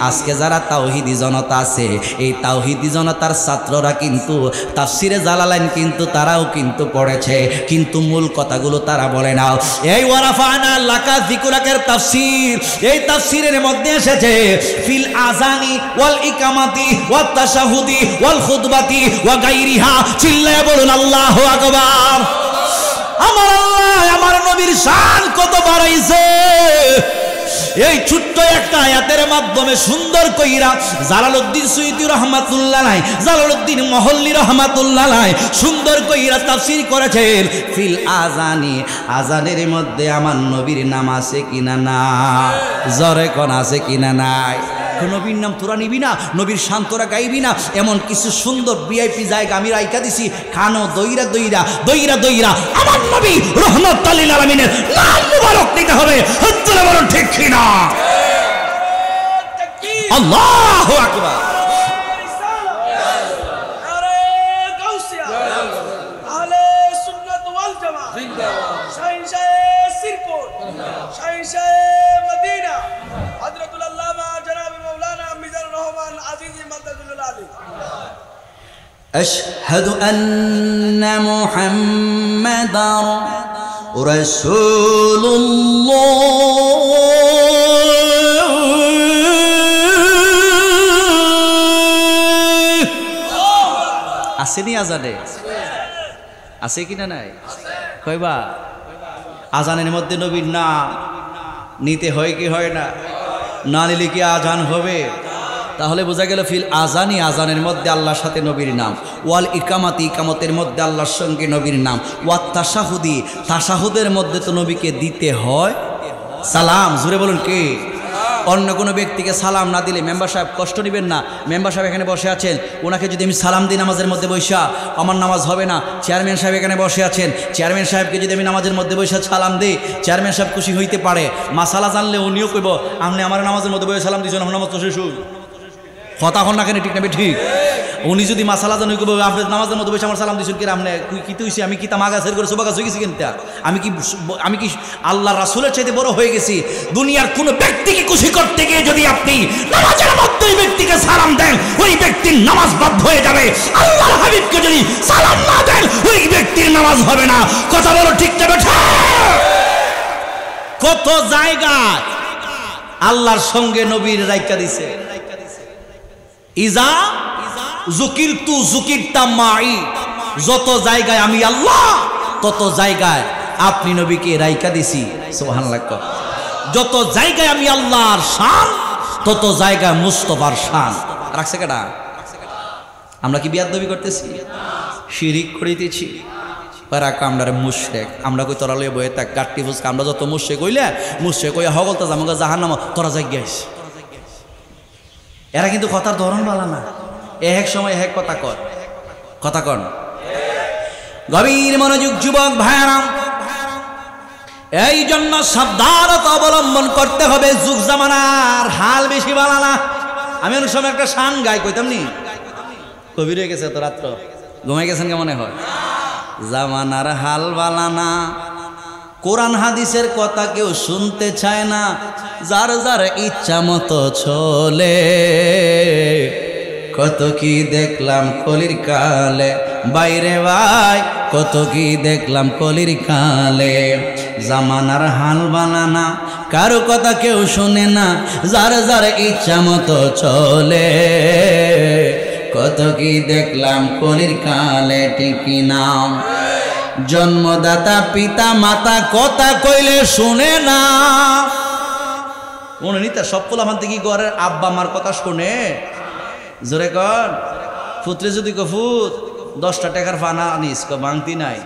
Speaker 1: আজকে যারা তাওহীদি জনতা আছে, এই তাওহীদি জনতার ছাত্ররা কিন্তু তাফসিরে জালালাইন কিন্তু তারাও কিন্তু পড়েছে, কিন্তু মূল কথাগুলো তারা বলে না। এই ওয়া রাফা'না লাকা যিকরাকের তাফসীর, এই তাফসীরের মধ্যে এসেছে ফিল আযানি ওয়াল ইকামাতি ওয়াত তাশাহুদি ওয়াল খুতবাতি ওয়া গায়রিহা। চিল্লায়ে বলুন আল্লাহু আকবার। আমার আল্লাহ আমার নবীর শান কত বাড়াইছে এই ছোট্ট একটা আয়াতের মাধ্যমে সুন্দর কইরা জালালউদ্দিন সুয়ুতী রাহমাতুল্লাহ আলাইহি, জালালউদ্দিন মহল্লি রাহমাতুল্লাহ আলাইহি সুন্দর কইরা তাফসীর করেছেন ফিল আযানি, আযানের মধ্যে আমার নবীর নাম আছে কিনা না? জোরে কোন আছে কিনা নাই? নবীর নাম তোরা নিবি না, নবীর শান তোরা গাইবি না, এমন কিছু সুন্দর ভিআইপি জায়গা আমি রাইখা দিছি। খানো দইরা দইরা দইরা দইরা আমার নবী রাহমাতুল লিল আলামিনের নাম মুবারক নিতে হবে। হজ্জুল বলুন ঠিক কিনা? আল্লাহু আকবার। أشهد أن محمدا رسول الله আসেনি আজানে? আছে কিনা নাই? কইবা আজানের মধ্যে নবীর নাম নিতে হয় কি হয় না? না নিলে কি আজান হবে? তাহলে বোঝা গেল ফিল আজানি, আজানের মধ্যে আল্লাহর সাথে নবীর নাম। ওয়াল ইকামাতি, ইকামতের মধ্যে আল্লাহর সঙ্গে নবীর নাম। ওয়াত তাশাহুদি, তাশাহুদের মধ্যে তো নবীকে দিতে হয় সালাম। জুড়ে বলুন কে? অন্য কোনো ব্যক্তিকে সালাম না দিলে মেম্বার সাহেব কষ্ট নেবেন না। মেম্বার সাহেব এখানে বসে আছেন, ওনাকে যদি আমি সালাম দিই নামাজের মধ্যে বৈশা, আমার নামাজ হবে না। চেয়ারম্যান সাহেব এখানে বসে আছেন, চেয়ারম্যান সাহেবকে যদি আমি নামাজের মধ্যে বৈশা সালাম দিই, চেয়ারম্যান সাহেব খুশি হইতে পারে। মাসালা জানলে উনিও কইব আপনি আমার নামাজের মধ্যে বসে সালাম দিয়েছেন, আমার নামাজ তো শেষ। কথা হন না কেন? ঠিক না ঠিক? উনি যদি মাসালা জানি কবে আপনি নামাজের মধ্যে বসে আমার সালাম দিয়েছেন কি আপনি কি হয়েছি আমি কি তামা গাছের করে সোবা গাছ হয়ে গেছি কিনতে আমি কি আল্লাহ রাসূলের চাইতে বড় হয়ে গেছি? দুনিয়ার কোনো ব্যক্তিকে খুশি করতে গিয়ে যদি আপনি নামাজের মধ্যে ওই ব্যক্তিকে সালাম দেন ওই ব্যক্তির নামাজ বাদ হয়ে যাবে। আল্লাহর হাবিবকে যদি সালাম না দেন ওই ব্যক্তির নামাজ হবে না। কথা বলো ঠিক না বেঠা? কত জায়গায় আল্লাহর সঙ্গে নবীর রাইকা দিছে। ইজা যুকিরতু যুকিরতা মাই, যত জায়গায় আমি আল্লাহ তত জায়গায় আপনি নবীকে রাইকা দিছি। সুবহানাল্লাহ। যত জায়গায় আমি আল্লাহর শান তত জায়গায় মুস্তাফার শান রাখছে কেডা? আমরা কি বিয়াদবি করতেছি? শিরিক করিতেছি। আমরা মুশরিক। আমরা কই তোরা লইয়া বইয়ে থাক গাট্টি ফুসকা। আমরা যত মুশরিক হইলে মুশরিক হইয়া হগলতা জামগা জাহান্নাম তোরা জায়গায় আইস। এরা কিন্তু কথার ধরন বালা না, এক সময় এক কথা কর, কথা কন। গভীর মনোযোগ যুবক ভাইরা, এই জন্য সাবধানতা অবলম্বন করতে হবে। যুগ জামানার হাল বেশি বালা না। আমি অনেক সময় একটা শান গাই কইতাম নি, কবির হয়ে গেছে তো রাত্র ঘুমাই গেছেন কেমন হয়? জামানার হাল বালা না, কোরআন হাদিসের কথা কেউ শুনতে চায় না, যার যার ইচ্ছা মতো চলে। কত কি দেখলাম কলির কালে, বাইরে ভাই কত কি দেখলাম কলির কালে। জামানার হাল বানানা, কারো কথা কেউ শোনে না, যার যার ইচ্ছা মতো চলে। কত কি দেখলাম কলির কালে, ঠিক নাম। জন্মদাতা পিতা মাতা কথা কইলে শুনে না। মনে নিতা সব পোলাপান থেকে ঘরের আব্বা মার কথা শুনে? জোরে কর। ফুতরে যদি কফুত 10টা টাকার পানা আনিস ভাঙতি নাই,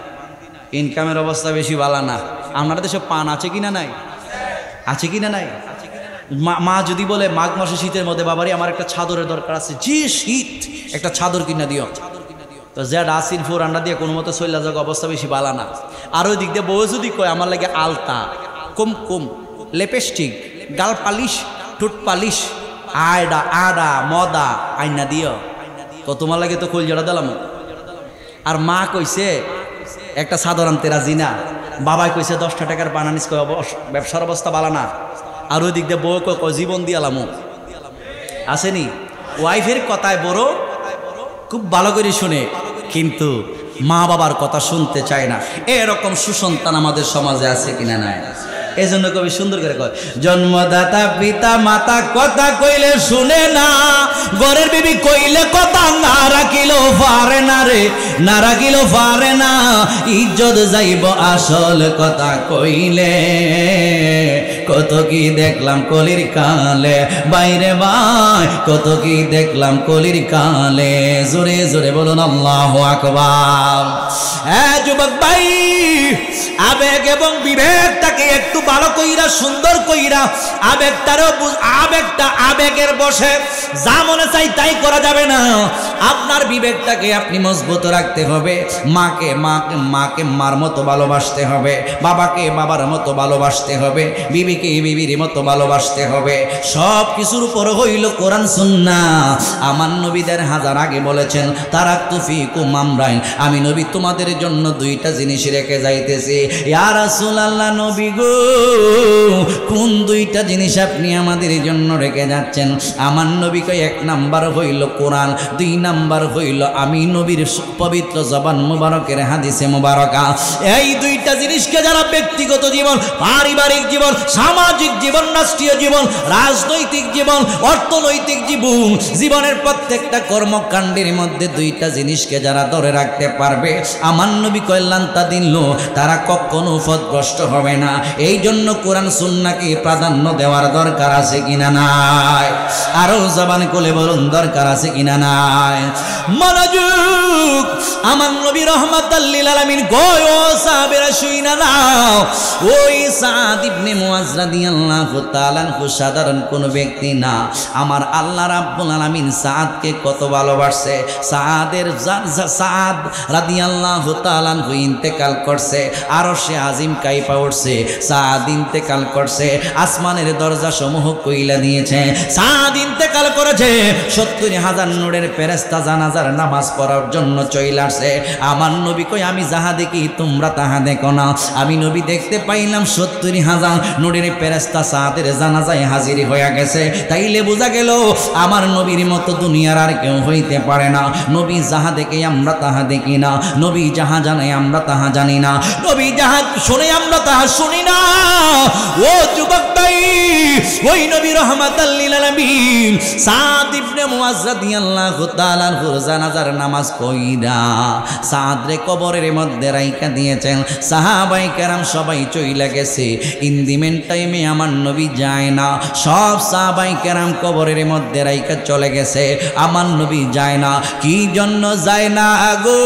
Speaker 1: ইনকামের অবস্থা বেশি ভালো না। আপনার দেশে পান আছে কিনা নাই? আছে কিনা নাই? মা যদি বলে মাঘ মাসে শীতের মধ্যে বাবারি আমার একটা চাদরের দরকার আছে, যে শীত একটা চাদর কিনা দিও, তো জ্যাড আসিন ফোর আন্ডা দিয়ে কোনো মতো চল্লা যাক অবস্থা বেশি ভালো না। আর ওই দিক দিয়ে বউ যদি কয় আমার লাগে আলতা, কুমকুম, লিপস্টিক, গাল পালিশ, ঠোঁট পালিশ, আয়ডা আডা মদা আইনা দিও, তো তোমার লাগে তো কলজাটা দিলাম। আর মা কইছে একটা চাদর আনতে রাজি না, বাবাই কইছে 10টা টাকার বানানিস, ব্যবসার অবস্থা ভালো না। আর ওই দিক দিয়ে বউ কয় জীবন দিয়ালামো। আসেনি? ওয়াইফের কথায় বড় খুব ভালো করে শুনে, কিন্তু মা বাবার কথা শুনতে চায় না। এরকম সুসন্তান আমাদের সমাজে আছে কিনা নাই? এই জন্য কবি সুন্দর করে কয়, জন্মদাতা পিতা মাতা কথা কইলে শুনে না, ঘরের বিবি কইলে কথা না রাখিলেও পারে না রে, না রাখিলেও পারে না, ইজ্জত যাইব আসল কথা কইলে। কত কি দেখলাম কলির কালে, বাইরে ভাই কত কি দেখলাম কলির কালে। জোরে জোরে বলুন আল্লাহু আকবার। হ্যাঁ যুবক ভাই, আবেগ এবং বিবেকটাকে একটু ভালো কইরা সুন্দর কইরা, আবেগটা আবেগের বসে যা মনে চাই তাই করা যাবে না। আপনার বিবেকটাকে আপনি মজবুত রাখতে হবে। মাকে মার মতো ভালোবাসতে হবে, বাবাকে বাবার মতো ভালোবাসতে হবে, বিবিকে বিবির মতো ভালোবাসতে হবে। সব কিছুর উপর হইল কোরআন সুন্নাহ। আমার নবীদের হাজার আগে বলেছেন, তারাকতু ফিকুম আমরাইন, আমি নবী তোমাদের জন্য 2টা জিনিস রেখে যাইতেছি। ইয়া রাসূলুল্লাহ, নবী গো কোন 2টা জিনিস আপনি আমাদের জন্য রেখে যাচ্ছেন? আমার নবী কয় 1 নাম্বার হইল কোরআন, 2 নাম্বার হইল আমি নবীর পবিত্র জবান মুবারকের হাদিসে মুবারকা। এই 2টা জিনিসকে যারা ব্যক্তিগত জীবন, পারিবারিক জীবন, সামাজিক জীবন, রাষ্ট্রীয় জীবন, রাজনৈতিক জীবন, অর্থনৈতিক জীবন, জীবনের প্রত্যেকটা কর্মকাণ্ডের মধ্যে 2টা জিনিসকে যারা ধরে রাখতে পারবে, আমার নবী কইলেন তাদিল্লু, তারা কখনো পথভ্রষ্ট হবে না। এই জন্য কোরআন সুন্নাহকে প্রাধান্য দেওয়ার দরকার আছে কিনা নাই? আরো জবান খুলে বলুন দরকার আছে কিনা নাই? মনোযোগ। আমার নবী রাহমাতাল লিল আলামিন কয়, ও সাহাবীরা শুইনা নাও, ওই সাদ ইবনে মুআজ রাদিয়াল্লাহু তাআলা আনহু সাধারণ কোন ব্যক্তি না। আমার আল্লাহ রাব্বুল আলামিন সাদকে কত ভালোবাসে। সাদ রাদিয়াল্লাহু তাআলা আনহু ইন্তেকাল করছে, আরশে আজিম কাইপা উঠছে। সাদ ইন্তেকাল করছে, আসমানের দরজা সমূহ কইলা দিয়েছে। সাদ ইন্তেকাল করেছে, 70,000 নূরের ফেরেশতা ফেরেশতা জানাজার নামাজ পড়ার জন্য চলে আসে। আমার নবী কই আমি যাহা দেখি তোমরা তাহা দেখো না। আমি নবী দেখতে পাইলাম 70,000 নূরের ফেরেশতা সাদের জানাজায় হাজির হয়ে গেছে। তাইলে বোঝা গেল আমার নবীর মতো দুনিয়ার আর কেউ হইতে পারে না। নবী যাহা দেখে আমরা তাহা দেখি না, নবী যাহা জানে আমরা তাহা জানি না, নবী যাহা শুনে আমরা তাহা শুনি না। ও যুবক ভাই, ওই নবী রাহমাতাল লিল আলামিন সাদ ইবনে মুআজ রাদিয়াল্লাহু তাআলা আনহুর জানাজার নামাজ পড়া সাদ রে কবরের মধ্যে রাইখা দিয়েছেন। সাহাবাই কেরাম সবাই চইলা গেছে। ইন দি মেন টাইমে আমার নবী যায় না। সব সাহাবাই কেরাম কবরের মধ্যে রাইখা চলে গেছে, আমার নবী যায় না। কি জন্য যায় না গো?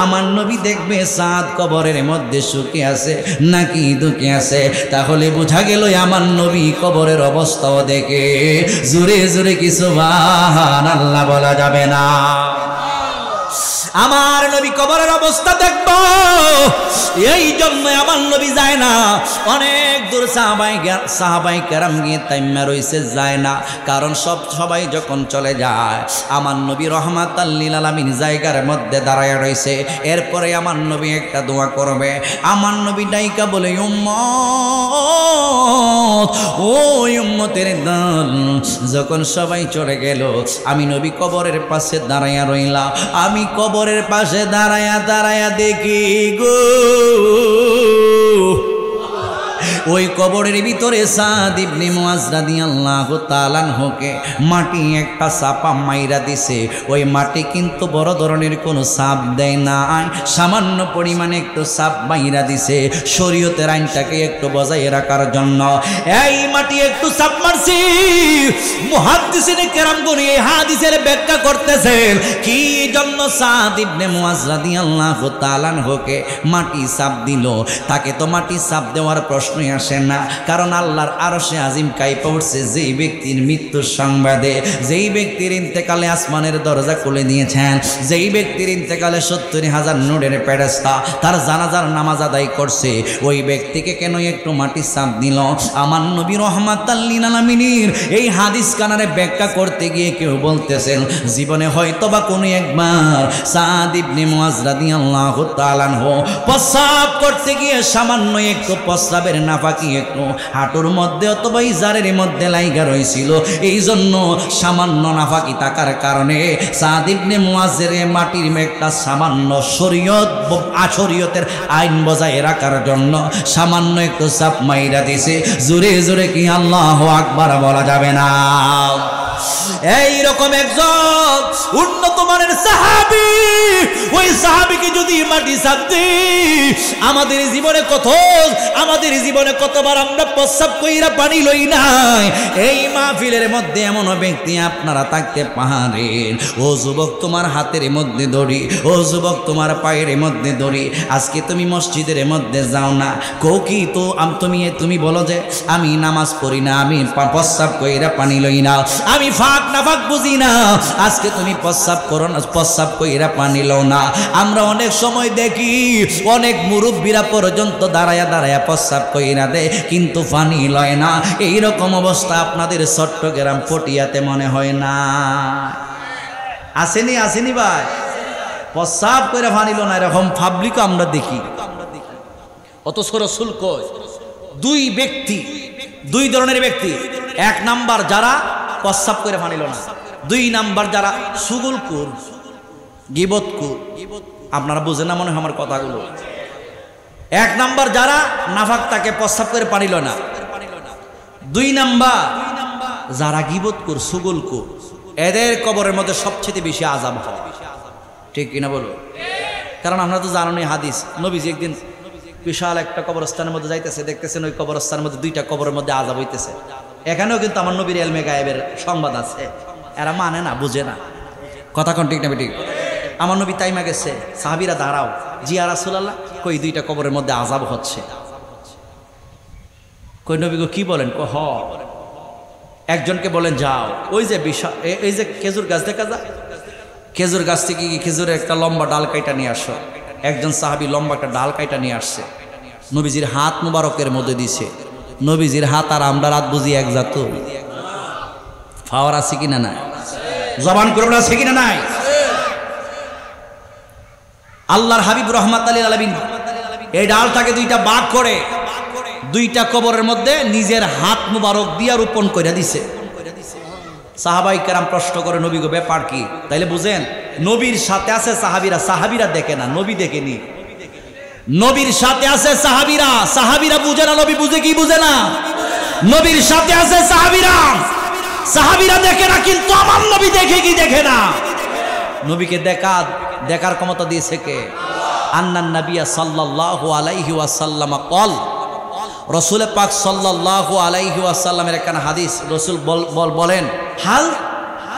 Speaker 1: আমার নবী দেখবে সাদ কবরের মধ্যে সুখে আছে নাকি দুঃখে আছে। তাহলে বোঝা গেল আমার নবী কবরের অবস্থাও দেখে। জোরে জোরে কি সুবহানাল্লাহ বলা যাবে না? আমার নবী কবরের অবস্থা দেখব, এই জন্য আমার নবী যায় না। অনেক দূর সাহাবাই কেরাম গিয়ে তাইম্মা রইছে, যায় না। কারণ সবাই যখন চলে যায় আমার নবী রাহমাতাল লিল আলামিন জায়গার মধ্যে দাঁড়ায় রইছে। এরপরে আমার নবী একটা দোয়া করবে। আমার নবী ডাইকা বলে, উম্মত, ও উম্মতের দল। যখন সবাই চলে গেল আমি নবী কবরের পাশে দাঁড়াইয়া রইলাম। আমি কবরের পাশে দাঁড়ায়া দেখি গো, ওই কবরের ভিতরে সাদ ইবনে মুআজ রাদিয়াল্লাহু তাআলা আনহুকে মাটি একটা চাপা মাইরা দিছে। ওই মাটি কিন্তু বড় ধরনের কোনো চাপ দেয় না, সামান্য পরিমাণে একটু চাপ মাইরা দিছে শরীয়তের আইনটাকে একটু বজায় রাখার জন্য। এই মাটি একটু চাপ মারছি। মুহাদ্দিসিনে কেরামগণ এই হাদিসের ব্যাখ্যা করতেছেন কি জন্য সাদ ইবনে মুআজ রাদিয়াল্লাহু তাআলা আনহুকে মাটি চাপ দিল। তাকে তো মাটি চাপ দেওয়ার প্রশ্নই আসে না, কারণ আল্লাহর আরশে আজিম কাঁইপা উঠছে যেই ব্যক্তির মৃত্যুর সংবাদে। যেই ব্যক্তির ইন্তেকালে আসমানের দরজা খুলে দিয়েছেন, যেই ব্যক্তির ইন্তেকালে 70,000 নূরের ফেরেশতা তার জানাজার নামাজ আদায় করছে, ওই ব্যক্তিকে কেন একটু মাটি চাপ দিল? আমার নবী রাহমাতাল লিল আলামিনের এই হাদিস কানারে ব্যাখ্যা করতে গিয়ে কেউ বলতেছেন জীবনে হয়তোবা কোনো একবার সাদ ইবনে মুআজ রাদিয়াল্লাহু তাআলা আনহু প্রস্রাব করতে গিয়ে সামান্য একটু প্রস্রাবের নাফাকি একটু হাঁটুর মধ্যে অথবা ইজারের মধ্যে লাইগা রয়েছিল। এই জন্য সামান্য নাফাকি থাকার কারণে সাদ ইবনে মুআজের মাটির একটা সামান্য শরীয়তের আইন বজায় রাখার জন্য সামান্য একটু চাপ মাইরা দিছে। জোরে জোরে কি আল্লাহু আকবার বলা যাবে না? এই রকম একজন উন্নত মানের সাহাবী, ওই সাহাবীকে যদি মাটি চাপ দিই আমাদের জীবনে কতবার আমরা প্রস্রাব কইরা পানি লই নাই। এই মাহফিলের মধ্যে এমন ব্যক্তি আপনারা থাকতে পারেন। ও যুবক তোমার হাতের মধ্যে ধরি, ও যুবক তোমার পায়ের মধ্যে ধরি। আজকে তুমি মসজিদের মধ্যে যাও না, কি তো তুমি বলো যে আমি নামাজ পড়ি না, আমি প্রস্রাব কইরা পানি লই না, আমি ফাঁক না ফাঁক বুঝি না। আজকে তুমি প্রস্রাব করো না, প্রস্রাব কইরা পানি লও না। আমরা অনেক সময় দেখি অনেক মুরব্বীরা পর্যন্ত দাঁড়ায়া প্রস্রাব কইরা দেয় কিন্তু পানি লয় না। এইরকম অবস্থা আপনাদের চট্টগ্রাম পটিয়াতে মনে হয় না? আসেনি ভাই? প্রস্রাব কইরা পানি লো না, এরকম পাবলিকও আমরা দেখি। অথচ রাসূল কয় দুই ধরনের ব্যক্তি। এক নাম্বার যারা প্রস্রাব করে পানি লো না, দুই নাম্বার যারা সুগুলকুর গীবতকুর। আপনারা বুঝেন না মনে হয় আমার কথাগুলো? এক নাম্বার যারা নাফাক তাকে প্রস্রাব করে পানি লো না, দুই নাম্বার যারা গীবতকুর সুগুলকুর, এদের কবরের মধ্যে সবচেয়ে বেশি আযাব হয়। ঠিক কিনা বলো? কারণ আমরা তো জানি হাদিস, নবীজি একদিন বিশাল একটা কবরস্থানের মধ্যে যাইতেছে, দেখতেছেন ওই কবরস্থানের মধ্যে দুইটা কবরের মধ্যে আযাব হইতেছে। এখানেও কিন্তু আমার নবীর ইলমে গায়েবের সংবাদ আছে। এরা মানে না, বুঝে না। কথা কোন ঠিক না বেঠিক? আমার নবী তাইমা গেছে, সাহাবীরা দাঁড়াও, জি ইয়া রাসূলুল্লাহ, কই দুইটা কবরের মধ্যে আযাব হচ্ছে। কই নবী গো কি বলেন? হ। একজনকে বলেন যাও, ওই যে বিশাল এই যে খেজুর গাছ দেখা যায়, খেজুর গাছ থেকে খেজুরের একটা লম্বা ডাল কাইটা নিয়ে আসো। একজন সাহাবী লম্বা একটা ডাল কাইটা নিয়ে আসছে, নবীজির হাত মুবারকের মধ্যে দিছে। নবীজির হাত আর আমরা রাত বুঝি এক জাত? পাওয়ার আছে কিনা? না। জবান করে বলেন আছে কিনা নাই? আল্লাহর হাবিব রাহমাত লিল আলামিন এই ডালটাকে দুইটা ভাগ করে দুইটা কবরের মধ্যে নিজের হাত মুবারক দিয়া রোপণ করে দিছে। সাহাবাই কেরাম প্রশ্ন করে নবী গো ব্যাপার কি? তাইলে বুঝেন নবীর সাথে আছে সাহাবীরা, সাহাবীরা দেখে না, নবী দেখেনি। নবীর সাথে আছে সাহাবীরা, সাহাবীরা বুঝে না, নবী বুঝে কি বুঝে না? নবীর সাথে আছে সাহাবীরা, সাহাবীরা দেখে না, কিন্তু আমার নবী দেখে কি দেখে না? নবীকে দেখার ক্ষমতা দিয়েছে কে? আন্নান নাবিয়া সাল্লাল্লাহু আলাইহি ওয়াসাল্লাম কল, রাসূল পাক সাল্লাল্লাহু আলাইহি ওয়াসাল্লামের একখানা হাদিস, রাসূল বলেন হাল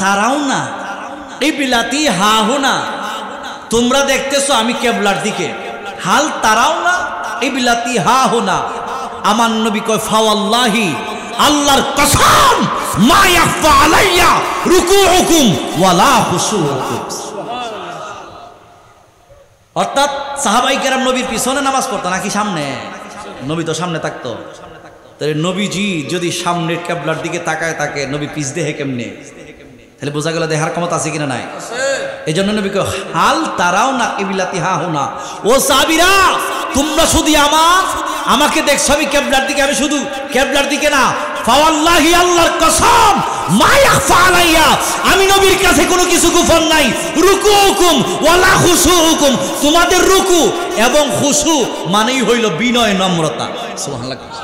Speaker 1: তারাউনা কিবলাতি হাহুনা, তোমরা দেখতেছো আমি কিবলার দিকে, হাল তারাউনা কিবলাতি হাহুনা। আমার নবী কয় ফাওয়াল্লাহি, আল্লাহর কসম, মা ইয়াখফা আলাইয়া রুকুউকুম ওয়ালা খুশুউকুম। অর্থাৎ সাহাবাই কেরাম নবীর পিছনে নামাজ পড়তো নাকি সামনে? নবী তো সামনে থাকতো। তাহলে নবীজি যদি সামনের কিবলার দিকে তাকায় থাকে, নবী পিছ দেহে কেমনে? তাহলে বোঝা গেল দেখার ক্ষমতা আছে কিনা নাই? এই জন্য নবীকে হাল তারাও না কিবলাতি হাহুনা, ও সাহাবীরা তোমরা শুধু আমাকে দেখছো আমি কিবলার দিকে, আমি শুধু কিবলার দিকে না, ফাওয়াল্লাহি আল্লাহর কসম, মা ইয়াখফা আলাইয়া, আমি নবীর কাছে কোনো কিছু গোপন নাই, রুকুউকুম ওয়ালা খুশুউকুম, তোমাদের রুকু এবং খুশু মানেই হইল বিনয় নম্রতা। সুবহানাল্লাহ।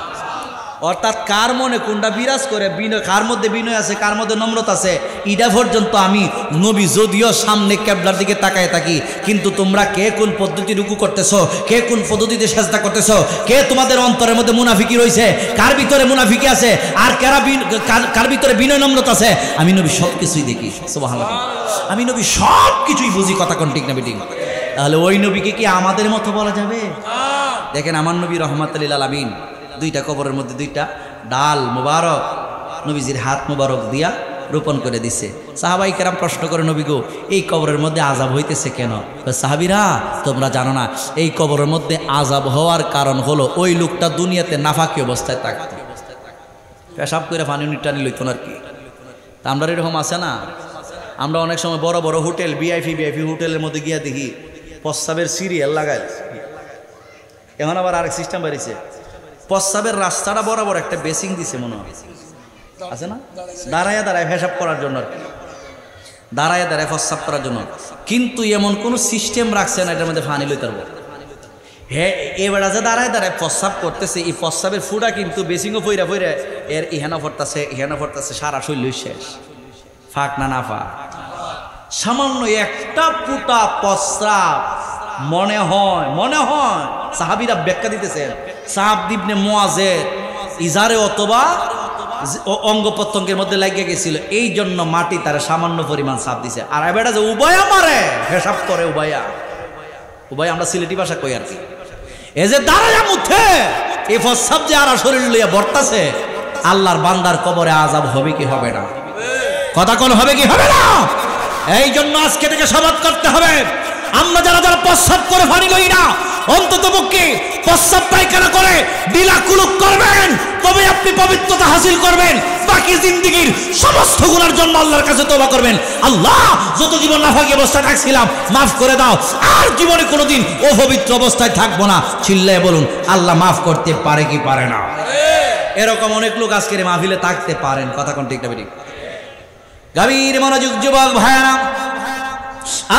Speaker 1: অর্থাৎ কার মনে কোনটা বিরাজ করে, বিনয় কার মধ্যে বিনয় আছে, কার মধ্যে নম্রতা আছে, এটা পর্যন্ত আমি নবী যদিও সামনে কিবলার দিকে তাকায় থাকি, কিন্তু তোমরা কে কোন পদ্ধতি রুকু করতেছো, কে কোন পদ্ধতিতে সেজদা করতেছো, কে তোমাদের অন্তরের মধ্যে মুনাফিকি রয়েছে, কার ভিতরে মুনাফিকি আছে, আর কার ভিতরে বিনয় নম্রতা আছে, আমি নবী সব কিছুই দেখি। সুবহানাল্লাহ। আমি নবী সব কিছুই বুঝি। কথা কোন ঠিক না বেঠিক? তাহলে ওই নবীকে কি আমাদের মতো বলা যাবে? দেখেন আমার নবী রাহমাতুল লিল আলামিন দুইটা কবরের মধ্যে দুইটা ডাল মুবারক নবীজির হাত মুবারক দিয়া রোপণ করে দিছে। সাহাবাই কেরাম প্রশ্ন করে নবী গো এই কবরের মধ্যে আযাব হইতেছে কেন? সাহাবীরা তোমরা জানো না, এই কবরের মধ্যে আযাব হওয়ার কারণ হলো ওই লোকটা দুনিয়াতে নাফাকি অবস্থায় থাকতো, পেশাব করে পানি টানি লইতো না আর কি। তা আমরা এরকম আছে না, আমরা অনেক সময় বড় বড় হোটেল ভিআইপি হোটেলের মধ্যে গিয়া দেখি প্রস্রাবের সিরিয়াল লাগায়। এখন আবার আরেক সিস্টেম বেরিয়েছে, প্রস্রাবের রাস্তাটা বরাবর একটা বেসিং দিছে মনে হয়, আছে না, দাঁড়ায় পেশাব করার জন্য আর কি, দাঁড়ায় প্রস্রাব করার জন্য, কিন্তু এমন কোনো সিস্টেম রাখছে না এটার মধ্যে পানি লইতে পারবো। হ্যাঁ, এবার যে দাঁড়ায় প্রস্রাব করতেছে, এই প্রস্রাবের ফুটা কিন্তু বেসিংও ফইরা এর ইহানা ফরতাছে সারা শৈল শেষ, ফাঁক না ফাঁক, সামান্য একটা ফুটা প্রস্রাব মনে হয় সাহাবীরা ব্যাখ্যা দিতেছেন, সাহাব ইবনে মুআযের ইজারে অথবা অঙ্গ প্রত্যঙ্গের মধ্যে লাগিয়ে গেছিল, এই জন্য মাটি তার সামান্য পরিমাণ সাপ দিছে। আর এবারে যে উভয়া মারে হিসাব করে, উভয় আমরা সিলেটি ভাষা কই আর কি, এই যে দাঁড়ায়া মুথে এই প্রস্রাব যে আর শরীর লইয়া বর্তাছে, আল্লাহর বান্দার কবরে আযাব হবে কি হবে না? কথা কোন হবে কি হবে না? এই জন্য আজকে থেকে শপথ করতে হবে, আমরা যারা প্রস্রাব করে পানি লই না, অন্তত পক্ষে প্রস্রাব পায়খানা করে ডিলা কুলুক করবেন, তবে আপনি পবিত্রতা হাসিল করবেন। বাকি জিন্দেগীর সমস্ত গুনার জন্য আল্লাহর কাছে তওবা করবেন, আল্লাহ যত জীবন নাফাকি অবস্থায় থাকছিলাম মাফ করে দাও, আর জীবনে কোনোদিন অপবিত্র অবস্থায় থাকবো না। চিল্লায় বলুন আল্লাহ মাফ করতে পারে কি পারে না? এরকম অনেক লোক আজকের মাহফিলে থাকতে পারেন। কথা কোন ঠিক না বেঠিক? গভীর মনোযোগ যুবক ভাইরা,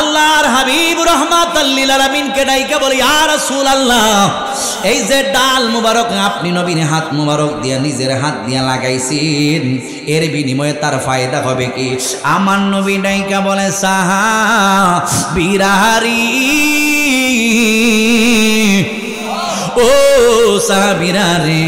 Speaker 1: আল্লাহর হাবিব রাহমাতাল লিল আলামিন কে ডাইকা বলে, ইয়া রাসূলুল্লাহ, এই যে ডাল মুবারক আপনি নবীর হাত মুবারক দিয়া নিজের হাত দিয়া লাগাইছেন, এর বিনিময়ে তার ফায়দা হবে কি? আমার নবী ডাইকা বলে, সাহাবীরারি, ও সাহাবীরা রে,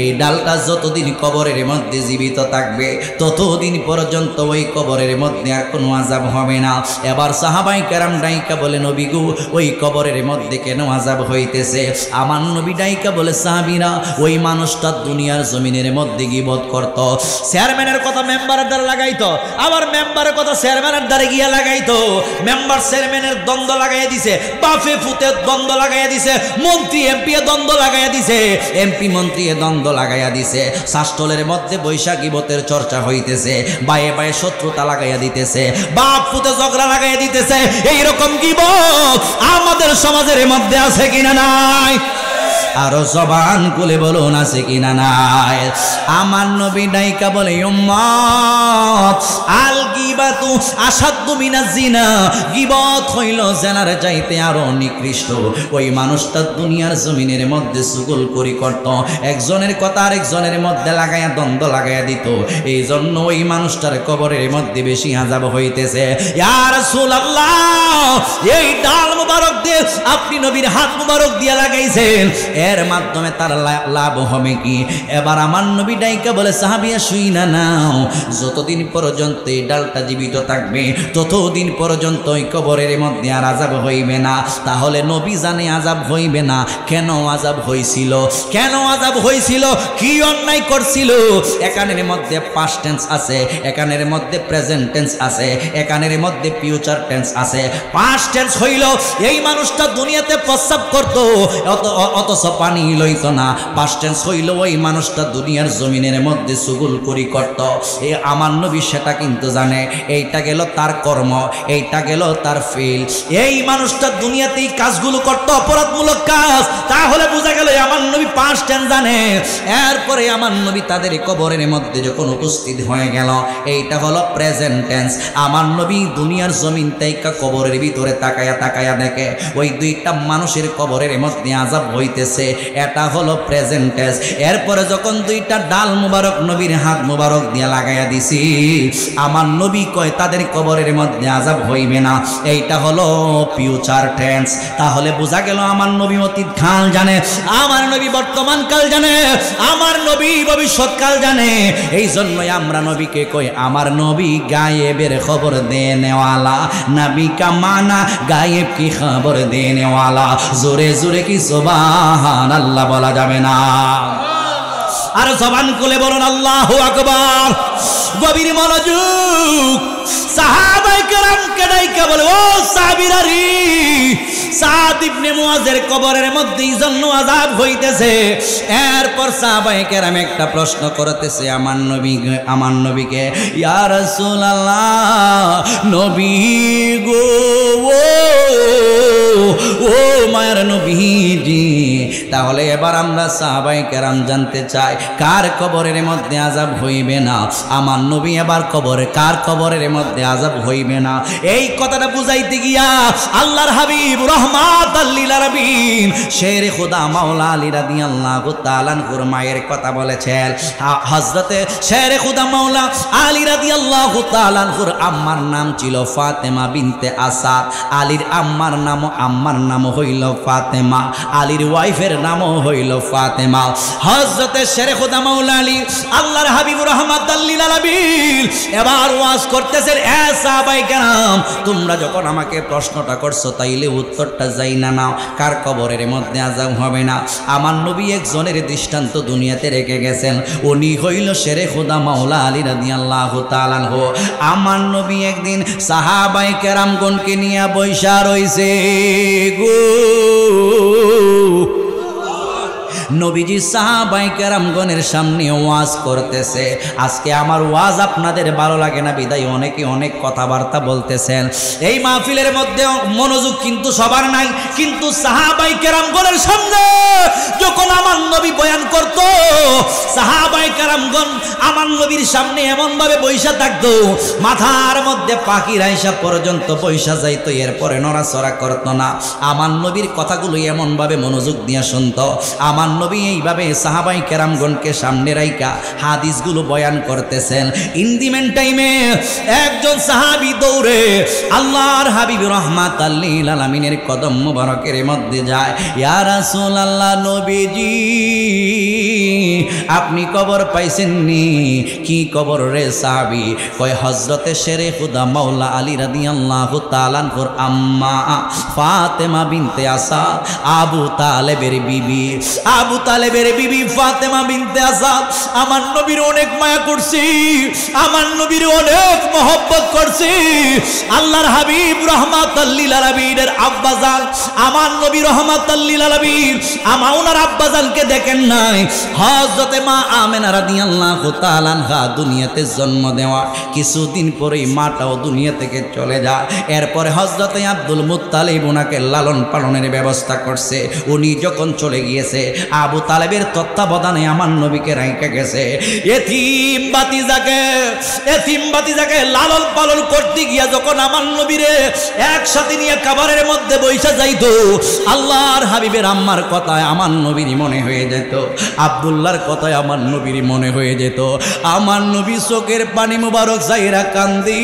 Speaker 1: এই ডালটা যতদিন কবরের মধ্যে জীবিত থাকবে ততদিন পর্যন্ত ওই কবরের মধ্যে আর কোনো আযাব হবে না। এবার সাহাবায়ে কেরাম ডাইকা বলে, নবী গো ওই কবরের মধ্যে কেন আযাব হইতেছে? আমার নবী ডাইকা বলে, সাহাবীরা ওই মানুষটা দুনিয়ার জমিনের মধ্যে গীবত করত, চেয়ারম্যানের কথা মেম্বারের দ্বারা লাগাইতো, আবার মেম্বারের কথা চেয়ারম্যানের দ্বারা গিয়া লাগাইতো, মেম্বার চেয়ারম্যানের দ্বন্দ্ব লাগাইয়া দিছে, বাপে ফুতের দ্বন্দ্ব লাগাইয়া দিছে, মন্ত্রী এমপি দ্বন্দ্ব লাগাইয়া দিছে, এমপি মন্ত্রী দ্বন্দ্ব লাগাইয়া দিছে, শাস্তলের মধ্যে বৈশাখীবতের চর্চা হইতেছে, বায়ে বায়ে শত্রুতা লাগাইয়া দিতেছে, বাপ পুতে ঝগড়া লাগাইয়া দিতেছে। এইরকম গীবত আমাদের সমাজের মধ্যে আছে কিনা নাই? আরো জবান খুলে বলুন আছে কিনা নাই? আমার নবী ডাইকা বলে উম্মত আল গীবাতু আসাদ্দু মিনাজ জিনা, গীবত হইল জেনার চাইতে আরো নিকৃষ্ট। ওই মানুষটা দুনিয়ার জমিনের মধ্যে সুগুল করি করত, একজনের কথা আরেকজনের মধ্যে লাগাইয়া দ্বন্দ্ব লাগাইয়া দিত, এই জন্য ওই মানুষটার কবরের মধ্যে বেশি আযাব হইতেছে। ইয়া রাসূলুল্লাহ, এই ডাল মুবারক দিয়ে আপনি নবীর হাত মুবারক দিয়া লাগাইছেন, এর মাধ্যমে তার লাভ হবে কি? এবার আমার নবী ডাইকা বলে সাহাবিয়া শুই না নাও, যতদিন পর্যন্ত এই ডালটা জীবিত থাকবে ততদিন পর্যন্ত ওই কবরের মধ্যে আর আযাব হইবে না। তাহলে নবী জানে আযাব হইবে না, কেন আযাব হইছিল? কেন আযাব হইছিল? কি অন্যায় করছিল? একানের মধ্যে পাস্ট টেন্স আছে, একানের মধ্যে প্রেজেন্ট টেন্স আছে, একানের মধ্যে ফিউচার টেন্স আছে। পাস্ট টেন্স হইল এই মানুষটা দুনিয়াতে প্রস্রাব করত অথচ পানি লইত না। পাস্ট টেন্স হইল ওই মানুষটা দুনিয়ার জমিনের মধ্যে সুগুল করি করত। এই আমার নবী সেটা কিন্তু জানে, এইটা গেল তার কর্ম, এইটা গেল তার ফিল। এই মানুষটা দুনিয়াতেই কাজগুলো করত, অপরাধমূলক কাজ। তাহলে বোঝা গেল আমার নবী পাস্ট টেন্স জানে। এরপরে আমার নবী তাদের কবরের মধ্যে যখন উপস্থিত হয়ে গেল, এইটা হলো প্রেজেন্ট টেন্স। আমার নবী দুনিয়ার জমিন থেকে কবরের ভিতরে তাকায়া তাকায়া দেখে ওই দুইটা মানুষের কবরের মধ্যে আযাব হইতেছে, এটা হলো প্রেজেন্ট টেন্স। এরপরে যখন দুইটা ডাল মুবারক নবীর হাত মুবারক দিয়ে লাগাইয়া দিছি, আমার নবী কয় তাদের কবরের মধ্যে আযাব হইবে না, এইটা হলো ফিউচার টেন্স। তাহলে বোঝা গেল আমার নবী অতীত কাল জানে, আমার নবী বর্তমান কাল জানে, আমার নবী ভবিষ্যৎ কাল জানে। এই জন্যই আমরা নবীকে কই আমার নবী গায়েবের খবর দেনেওয়ালা, নবী কা মানা গায়েব কি খবর দেনেওয়ালা। জোরে জোরে কি সুবহানাল্লাহ বলা যাবে না? আর জবান খুলে বলুন আল্লাহু আকবার। গভীর মনোযোগ। সাহাবায়ে কেরামকে ডাইকা বলে, ও সাহাবীরা রে, সাদ ইবনে মুআজের কবরের মধ্যে জন্য আযাব হইতেছে। এরপর সাহাবায়ে কেরাম একটা প্রশ্ন করতেছে আমার নবীকে, ইয়া রাসূলুল্লাহ, নবী গো, ও মায়ের নবীজি। তাহলে এবার আমরা সাহাবায়ে কেরাম জানতে চাই কার কবরের মধ্যে আযাব হইবে না? আমার নবী এবার কার কবরের মধ্যে আযাব হইবে না? এই কথাটা বুঝাইতে গিয়া আল্লাহর হাবিব রাহমাতাল লিল আলামিন শেরে খোদা মাওলা আলী রাদিয়াল্লাহু তাআলা আনহুর মায়ের কথা বলেছেন। হযরতে শেরে খোদা মাওলা আলী রাদিয়াল্লাহু তাআলা আনহুর আম্মার নাম ছিল ফাতেমা বিনতে আসাদ। আলীর আম্মার নাম হইল ফাতেমা, আলীর ওয়াইফের নামও হইল ফাতেমা। হযরতে শেরে খোদা মাওলা আলী আল্লাহর হাবিব রাহমাতাল লিল আলামিন এবার ওয়াজ করতেছেন, এ সাহাবায়ে কেরাম, তোমরা যখন আমাকে প্রশ্নটা করছো তাইলে উত্তরটা যাই না নাও, কার কবরের মধ্যে আযাব হবে না? আমার নবী একজনের দৃষ্টান্ত দুনিয়াতে রেখে গেছেন, উনি হইল শেরে খোদা মাওলা আলী রাদিয়াল্লাহু তাআলা আনহু। আমার নবী একদিন সাহাবায়ে কেরামগণকে নিয়ে বৈশা রইছে গো। নবীজি সাহাবায়ে কেরামগণের সামনে ওয়াজ করতেছে। আজকে আমার ওয়াজ আপনাদের ভালো লাগে না বিদায় অনেকে অনেক কথাবার্তা বলতেছেন। এই মাহফিলের মধ্যে মনোযোগ কিন্তু সবার নাই, কিন্তু সাহাবায়ে কেরামগণের সামনে যখন আমার নবী বয়ান করত, সাহাবায়ে কেরামগণ আমার নবীর সামনে এমন ভাবে বৈশা থাকতো, মাথার মধ্যে পাখির আইসা পর্যন্ত বৈশা যাইতো, এরপরে নড়াচড়া করতো না। আমার নবীর কথাগুলো এমন ভাবে মনোযোগ দিয়ে শুনতো। আমার নবী এইভাবে সাহাবায়ে কেরামগণকে সামনে রাইখা হাদিসগুলো বয়ান করতেছেন। ইন দি মেন টাইমে একজন সাহাবী দৌড়ে আল্লাহর হাবিব রাহমাতাল লিল আলামিনের কদম মোবারকের মধ্যে যায়। ইয়া রাসূলুল্লাহ, নবীজি আপনি কবর পাইছেননি? কি কবর রে সাহাবী? কয় হযরতে শেরে খুদা মাওলা আলী রাদিয়াল্লাহু তাআলা আনহুর আম্মা ফাতেমা বিনতে আসাদ, আবু তালেবের বিবি। আবু আবু তালেবের বিবি ফাতেমা বিনতে আসাদ আমার নবীর অনেক মায়া করছি, আমার নবীর অনেক মহব্বত করছি। আল্লাহর হাবিব রাহমাতাল লিল আলামিনের আব্বাজান আমার নবী রাহমাতাল লিল আলামিন আমার ওনার আব্বাজানকে দেখেন নাই? হযরতে মা আমেনা রাদিয়াল্লাহু তাআলা আনহা দুনিয়াতে জন্ম দেওয়া কিছুদিন পরেই মাটাও দুনিয়া থেকে চলে যায়। এরপরে হযরতে আব্দুল মুত্তালিব ওনাকে লালন পালনের ব্যবস্থা করছে। উনি যখন চলে গিয়েছে আবু তালেবের তত্ত্বাবধানে আমার নবীকে রাইখা গেছে। এতিম বাতিজাকে লালন পালন করতে গিয়া যখন আমার নবীরে একসাথে নিয়ে কাবারের মধ্যে বৈশা যাইতো, আল্লাহর হাবিবের আম্মার কথায় আমার নবীর মনে হয়ে যেত, আব্দুল্লাহর কথায় আমার নবীর মনে হয়ে যেত। আমার নবী চোখের পানি মুবারক যাইরা কান্দি।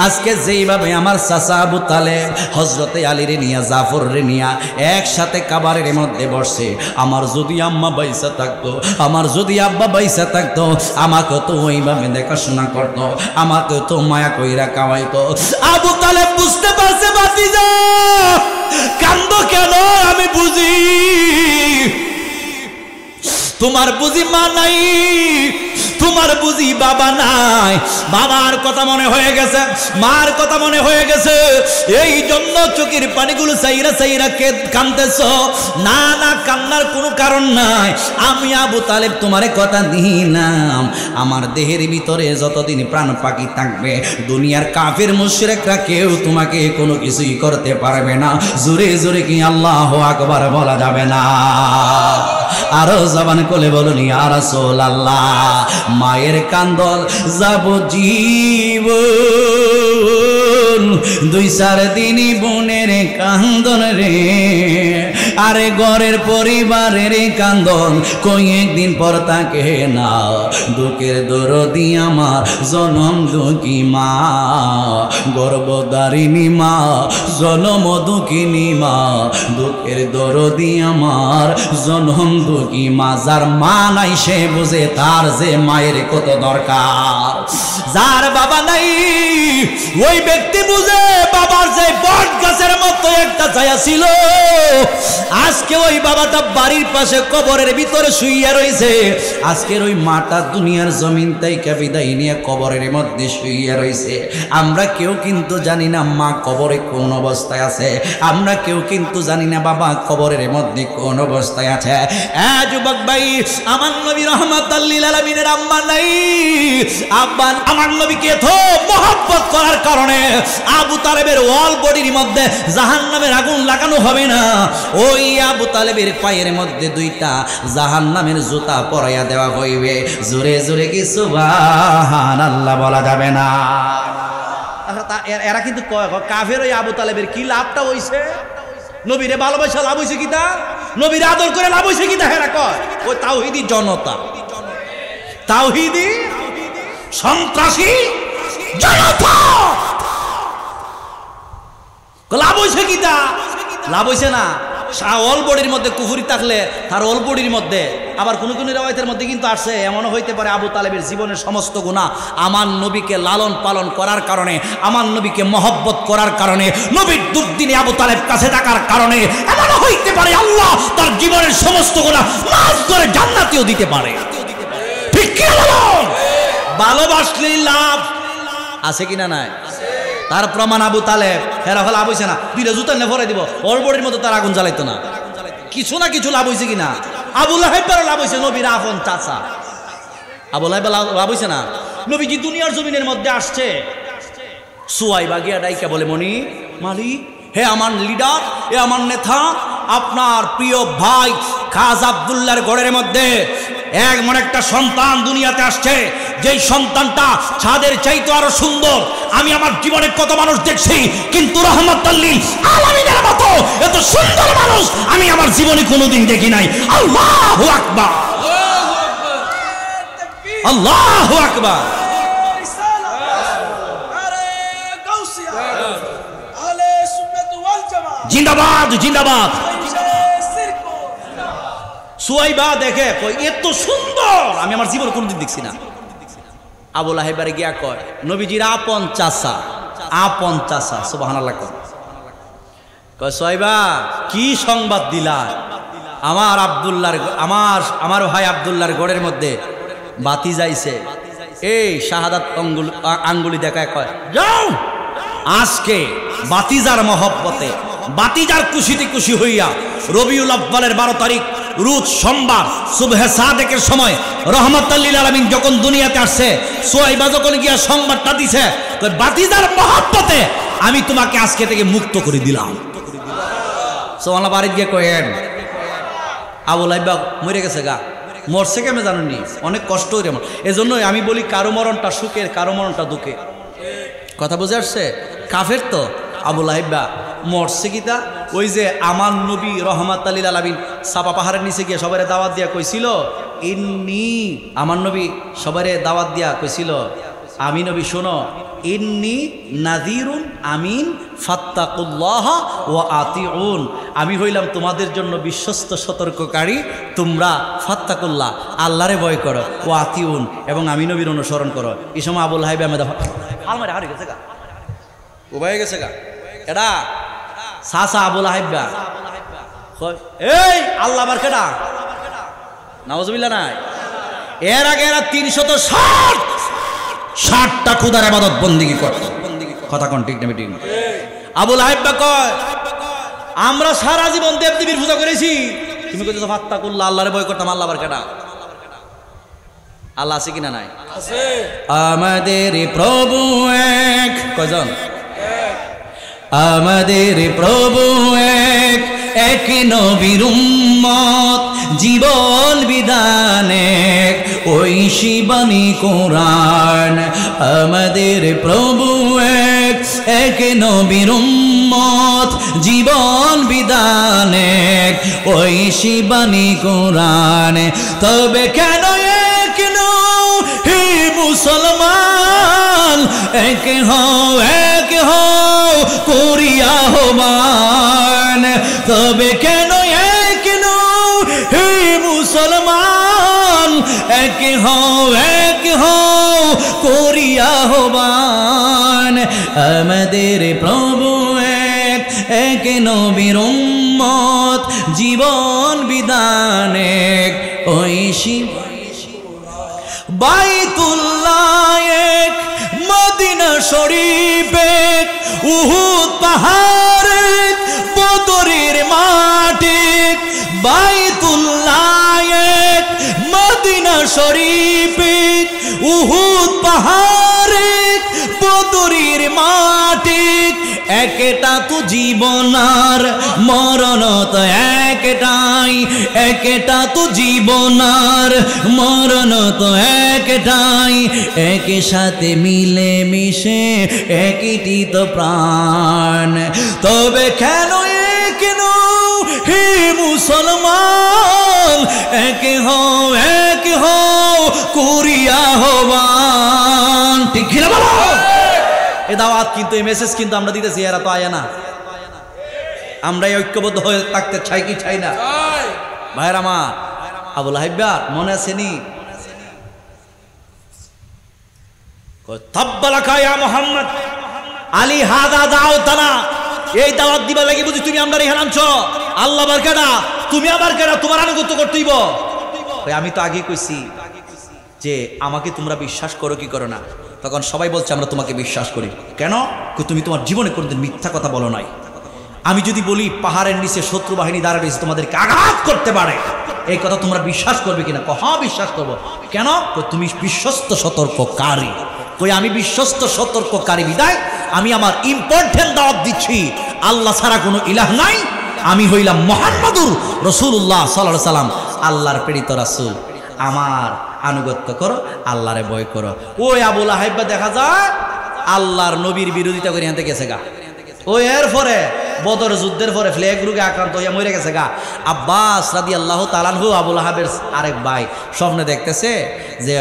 Speaker 1: আজকে যেইভাবে আমার চাচা আবু তালেব হযরতে আলী রে নিয়া জাফর রে নিয়া একসাথে কাবারের মধ্যে বসছে, আমার যদি আম্মা বাইসা থাকতো, আমার যদি আব্বা বাইসা থাকতো, আমাকে তো ওইভাবে দেখাশোনা করতো, আমাকে তো মায়া কইরা খাওয়াইতো। আবু তালেব বুঝতে পারছে ভাতিজা কান্দো কেন, আমি বুঝি তোমার বুঝি মা নাই, তোমার বুঝি বাবা নাই। বাবার কথা মনে হয়ে গেছে, মার কথা মনে হয়ে গেছে, এই জন্য চোখের পানিগুলো চাইরা চাইরা কাঁদতেছ। না না, কান্নার কোনো কারণ নাই। আমি আবু তালেব তোমারে কথা দিলাম, আমার দেহের ভিতরে যতদিন প্রাণ পাখি থাকবে দুনিয়ার কাফের মুশরিকরা কেউ তোমাকে কোনো কিছুই করতে পারবে না। জোরে জোরে কি আল্লাহু আকবার বলা যাবে না? আরো জবান কোলে বলুন ইয়া রাসূলুল্লাহ। মায়ের কান্দল যাব জীবন, 2-4 দিন বোনের কান্দন রে, আরে ঘরের পরিবারের কান্দন কই একদিন পর তাকে না। দুঃখের দরদি আমার জনম দুঃখী মা, গর্ভধারিণী মা, জনম দুঃখিনী মা, দুঃখের দরদি আমার জনম দুঃখী মা। যার মা নাই সে বুঝে তার যে মায়ের কত দরকার। যার বাবা নাই ওই ব্যক্তি বুঝে বাবার যে বট গাছের মতো একটা ছায়া ছিল, আজকে ওই বাবাটা বাড়ির পাশে কবরের ভিতরে শুইয়া রয়েছে। আজকের ওই মাটা দুনিয়ার জমিন থেকে বিদায় নিয়ে কবরের মধ্যে শুইয়া রয়েছে। আমরা কেউ কিন্তু জানি না মা কবরে কোন অবস্থায় আছে, আমরা কেউ কিন্তু জানি না বাবা কবরের মধ্যে কোন অবস্থায় আছে। যুবক ভাই, আমার নবী রাহমাতাল লিল আলামিনের আম্মা নাই, আব্বা আমার নবীকে এত মহব্বত করার কারণে আবু তালেবের ওয়াল বডির মধ্যে জাহান্নামের আগুন লাগানো হবে না। ওই আবু তালেবের পায়ের মধ্যে 2টা জাহান্নামের জুতা পরাইয়া দেওয়া হইবে। জোরে জোরে কি সুবহানাল্লাহ বলা যাবে না? এরা কিন্তু কাফের ওই আবু তালেবের কি লাভটা হইছে? নবীরে ভালোবাসা লাভ হইছে কি? তা নবীরে আদর করে লাভ হইছে কি? তা হেরা কয় ওই তাওহীদি জনতা, তাওহীদি সন্ত্রাসী জনতা লাভ হইছে কি? তা লাভ হইছে না। অল বডির মধ্যে কুফরি থাকলে তার অল বডির মধ্যে আবার কোন কোন রিওয়ায়াতের মধ্যে কিন্তু আসছে এমনও হইতে পারে আবু তালেবের জীবনের সমস্ত গুনাহ আমার নবীকে লালন পালন করার কারণে, আমার নবীকে মহব্বত করার কারণে, নবীর দুর্দিনে আবু তালেব কাছে থাকার কারণে এমনও হইতে পারে আল্লাহ তার জীবনের সমস্ত গুনাহ মাফ করে জান্নাতেও দিতে পারে। ঠিক কি বলুন? ভালোবাসলেই লাভ আছে কিনা নাই? তার প্রমাণ আবু তালেব হেরা ফেলা লাভ হয়েছে না। 2টা জুতা নে ভরাই দিব, অল্পটির মতো তার আগুন জ্বালাইতো না। কিছু না কিছু লাভ হয়েছে কিনা? আবু লাহেবের লাভ হয়েছে, নবীর আপন চাচা আবু লাহেব লাভ হয়েছে না। নবীজি দুনিয়ার জমিনের মধ্যে আসছে, সুয়াইবা গিয়া ডাইকা বলে মনি মালিক, হে আমার লিডার, হে আমার নেতা, আপনার প্রিয় ভাই খাজা আব্দুল্লাহর ঘরের মধ্যে এমন একটা সন্তান দুনিয়াতে আসছে, যেই সন্তানটা ছাদের চাইতে আরো সুন্দর। আমি আমার জীবনে কত মানুষ দেখছি, কিন্তু রাহমাতুল লিল আলামিনের মতো এত সুন্দর মানুষ আমি আমার জীবনে কোনোদিন দেখি নাই। আল্লাহু আকবার, আল্লাহু আকবার। জিন্দাবাদ, জিন্দাবাদ। সুয়াইবা দেখে এত সুন্দর আমি আমার জীবনে কোনোদিন দেখছি না। আবু লাহেবারে গিয়া কয় নবীজির আপন চাচা, আপন চাচা, সুবহানাল্লাহ। কয় সুয়াইবা কি সংবাদ দিলা? আমার আব্দুল্লাহর আমার ভাই আব্দুল্লাহর গড়ের মধ্যে বাতি যাইছে, এই শাহাদাত আঙ্গুলি দেখায় কয় যাও আজকে বাতিজার মহব্বতে বাতিজার খুশিতে খুশি হইয়া রবিউল আব্বালের 12 তারিখ রোজ সোমবার সুবহে সাদেকের সময় রহমাতুল লিল আলামিন যখন দুনিয়াতে আসছে, সোয়াইবা যখন গিয়া সংবাদটা দিছে বাতিজার মহব্বতে আমি তোমাকে আজকে থেকে মুক্ত করে দিলাম। সোয়ালা বাড়ি গিয়ে কয়েন আবু লাইবা মরে গেছে গা, মরছে কেমন জানেননি, অনেক কষ্ট হইরে। এজন্যই আমি বলি কারো মরণটা সুখের, কারো মরণটা দুঃখে। কথা বুঝে আসছে? কাফের তো আবু লাইবা মরছে কিতা, ওই যে আমার নবী রহমাতুল লিল আলামিন সাফা পাহাড়ের নিচে গিয়ে সবারে দাওয়াত দিয়া কইছিল, ইন্নি আমার নবী সবারে দাওয়াত দিয়া কইছিল, আমি নবী শোনো, ইন্নি নাযিরুন আমিন ফাত্তাকুল্লাহ ওয়া আতিউন, আমি হইলাম তোমাদের জন্য বিশ্বস্ত সতর্ককারী, তোমরা ফাত্তাকুল্লাহ আল্লাহরে ভয় করো, ও আতিউন এবং আমি নবীর অনুসরণ করো। এই সময় আবুল হাইব আলমারে হারিয়ে গেছে গা, উবাই গেছে গা, এটা সাসা আবুল হাইবা এই আল্লাহ বার কেডা নাউজুবিল্লাহ নাই। এর আগে এরা 360টা খুদার ইবাদত বন্দেগী করত। কথা কোন ঠিক না ঠিক? আবুল হাইবা কয় আমরা সারা জীবন দেবদেবীর পূজা করেছি, তুমি কইছো ফাত্তাকুল্লাহ আল্লাহরে ভয় করতাম, আল্লাহ বার কেডা? আল্লাহ আছে কিনা নাই? আছে। আমাদের প্রভু এক, কয়জন? আমাদের প্রভু এক, এক নবীর উম্মত, জীবন বিধান এক, ওই শিবানী কোরআন। আমাদের প্রভু এক, এক নবীর উম্মত, জীবন বিধান এক, ওই শিবানী কোরআন। তবে কেন এক নও হে মুসলমান, এক হও এক হও করিয়া আহ্বান। তবে কেন এক নও হে মুসলমান, এক হও করিয়া আহ্বান। আমাদের প্রভু এক, এক নবীর উম্মত, জীবন বিধান এক, ওই বাইতুল্লাহ এক, মদিনা শরীফ এক, উহুদ পাহাড় এক, বদরের মাঠ এক। বাইতুল্লাহ এক, মদিনা শরীফ এক, উহুদ পাহাড় এক, বদরের মাঠ এক। একটা তো জীবন আর মরণ তো একটাই, একটা তো জীবন আর মরণ তো একটাই, একই সাথে মিলে মিশে একটি তো প্রাণ। তবে কেন এক নও হে মুসলমান, এক হও করিয়া আহ্বান। ঠিক কিনা বলো? এ দাওয়াত কিন্তু, এই মেসেজ কিন্তু আমরা দিতেছি, এরা তো আয় না। আমরা ঐক্যবদ্ধ হয়ে থাকতে চাই কি চাই না? ভাইয়ের আমার, আবুল হাইবার মনে আছে নি? তাব্বালাকা ইয়া মুহাম্মদ আলী হাদা দাওতানা, এই দাওয়াত দিবা লাগি বুঝি তুমি আমরা এখানে আনছো? আল্লাহ বারকাটা তুমি আবার কেডা, তোমার আনুগত্য করতেইব। আমি তো আগে কইছি যে আমাকে তোমরা বিশ্বাস করো কি করো না, তখন সবাই বলছে আমরা তোমাকে বিশ্বাস করি। কেন? তুমি তোমার জীবনে কোনোদিন মিথ্যা কথা বলো নাই। আমি যদি বলি পাহাড়ের নিচে শত্রু বাহিনী দাঁড়ায় রয়েছে, তোমাদেরকে আঘাত করতে পারে, এই কথা তোমরা বিশ্বাস করবে কিনা? হ্যাঁ বিশ্বাস করবো। কেন? তুমি বিশ্বস্ত সতর্ককারী। কই আমি বিশ্বস্ত সতর্ককারী বিদায় আমি আমার ইম্পর্টেন্ট দাওয়াত দিচ্ছি, আল্লাহ ছাড়া কোনো ইলাহ নাই, আমি হইলাম মুহাম্মাদুর রাসূলুল্লাহ সাল্লাল্লাহু আলাইহি সাল্লাম, আল্লাহর প্রেরিত রাসূল। আমার আনুগত্য করো, আল্লাহরে ভয় করো। ওই আবুল হাইবা দেখা যায় আল্লাহর নবীর বিরোধিতা করে আনতে গেছে গা। ওই এর পরে বদর যুদ্ধের পরে ফ্লেগ রোগে আক্রান্ত হইয়া মরে গেছে গা। আব্বাস রাদিয়াল্লাহু তাআলা আনহু আবুল হাবের আরেক ভাই স্বপ্নে দেখতেছে যে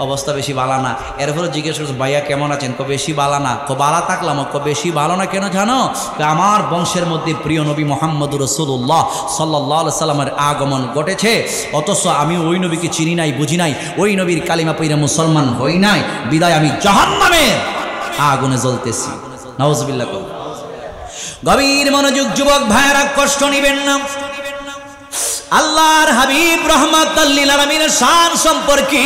Speaker 1: অবস্থা বেশি ভালো না। এরপরে জিজ্ঞেস করছে ভাইয়া কেমন আছেন? বেশি ভালো না। বালা থাকলাম। বেশি ভালো না কেন জানো? আমার বংশের মধ্যে প্রিয় নবী মুহাম্মদুর রাসূলুল্লাহ সাল্লাল্লাহু আলাইহি সাল্লামের আগমন ঘটেছে, অথচ আমি ওই নবীকে চিনি নাই, বুঝি নাই, ওই নবীর কালিমা পড়ে মুসলমান হই নাই, বিদায় আমি জাহান্নামের আগুনে জ্বলতেছি। নাউজুবিল্লাহ। গভীর মনোযোগ যুবক ভাইয়েরা, কষ্ট নিবেন না। আল্লাহর হাবিব রাহমাতাল লিল আলামিনের শান সম্পর্কে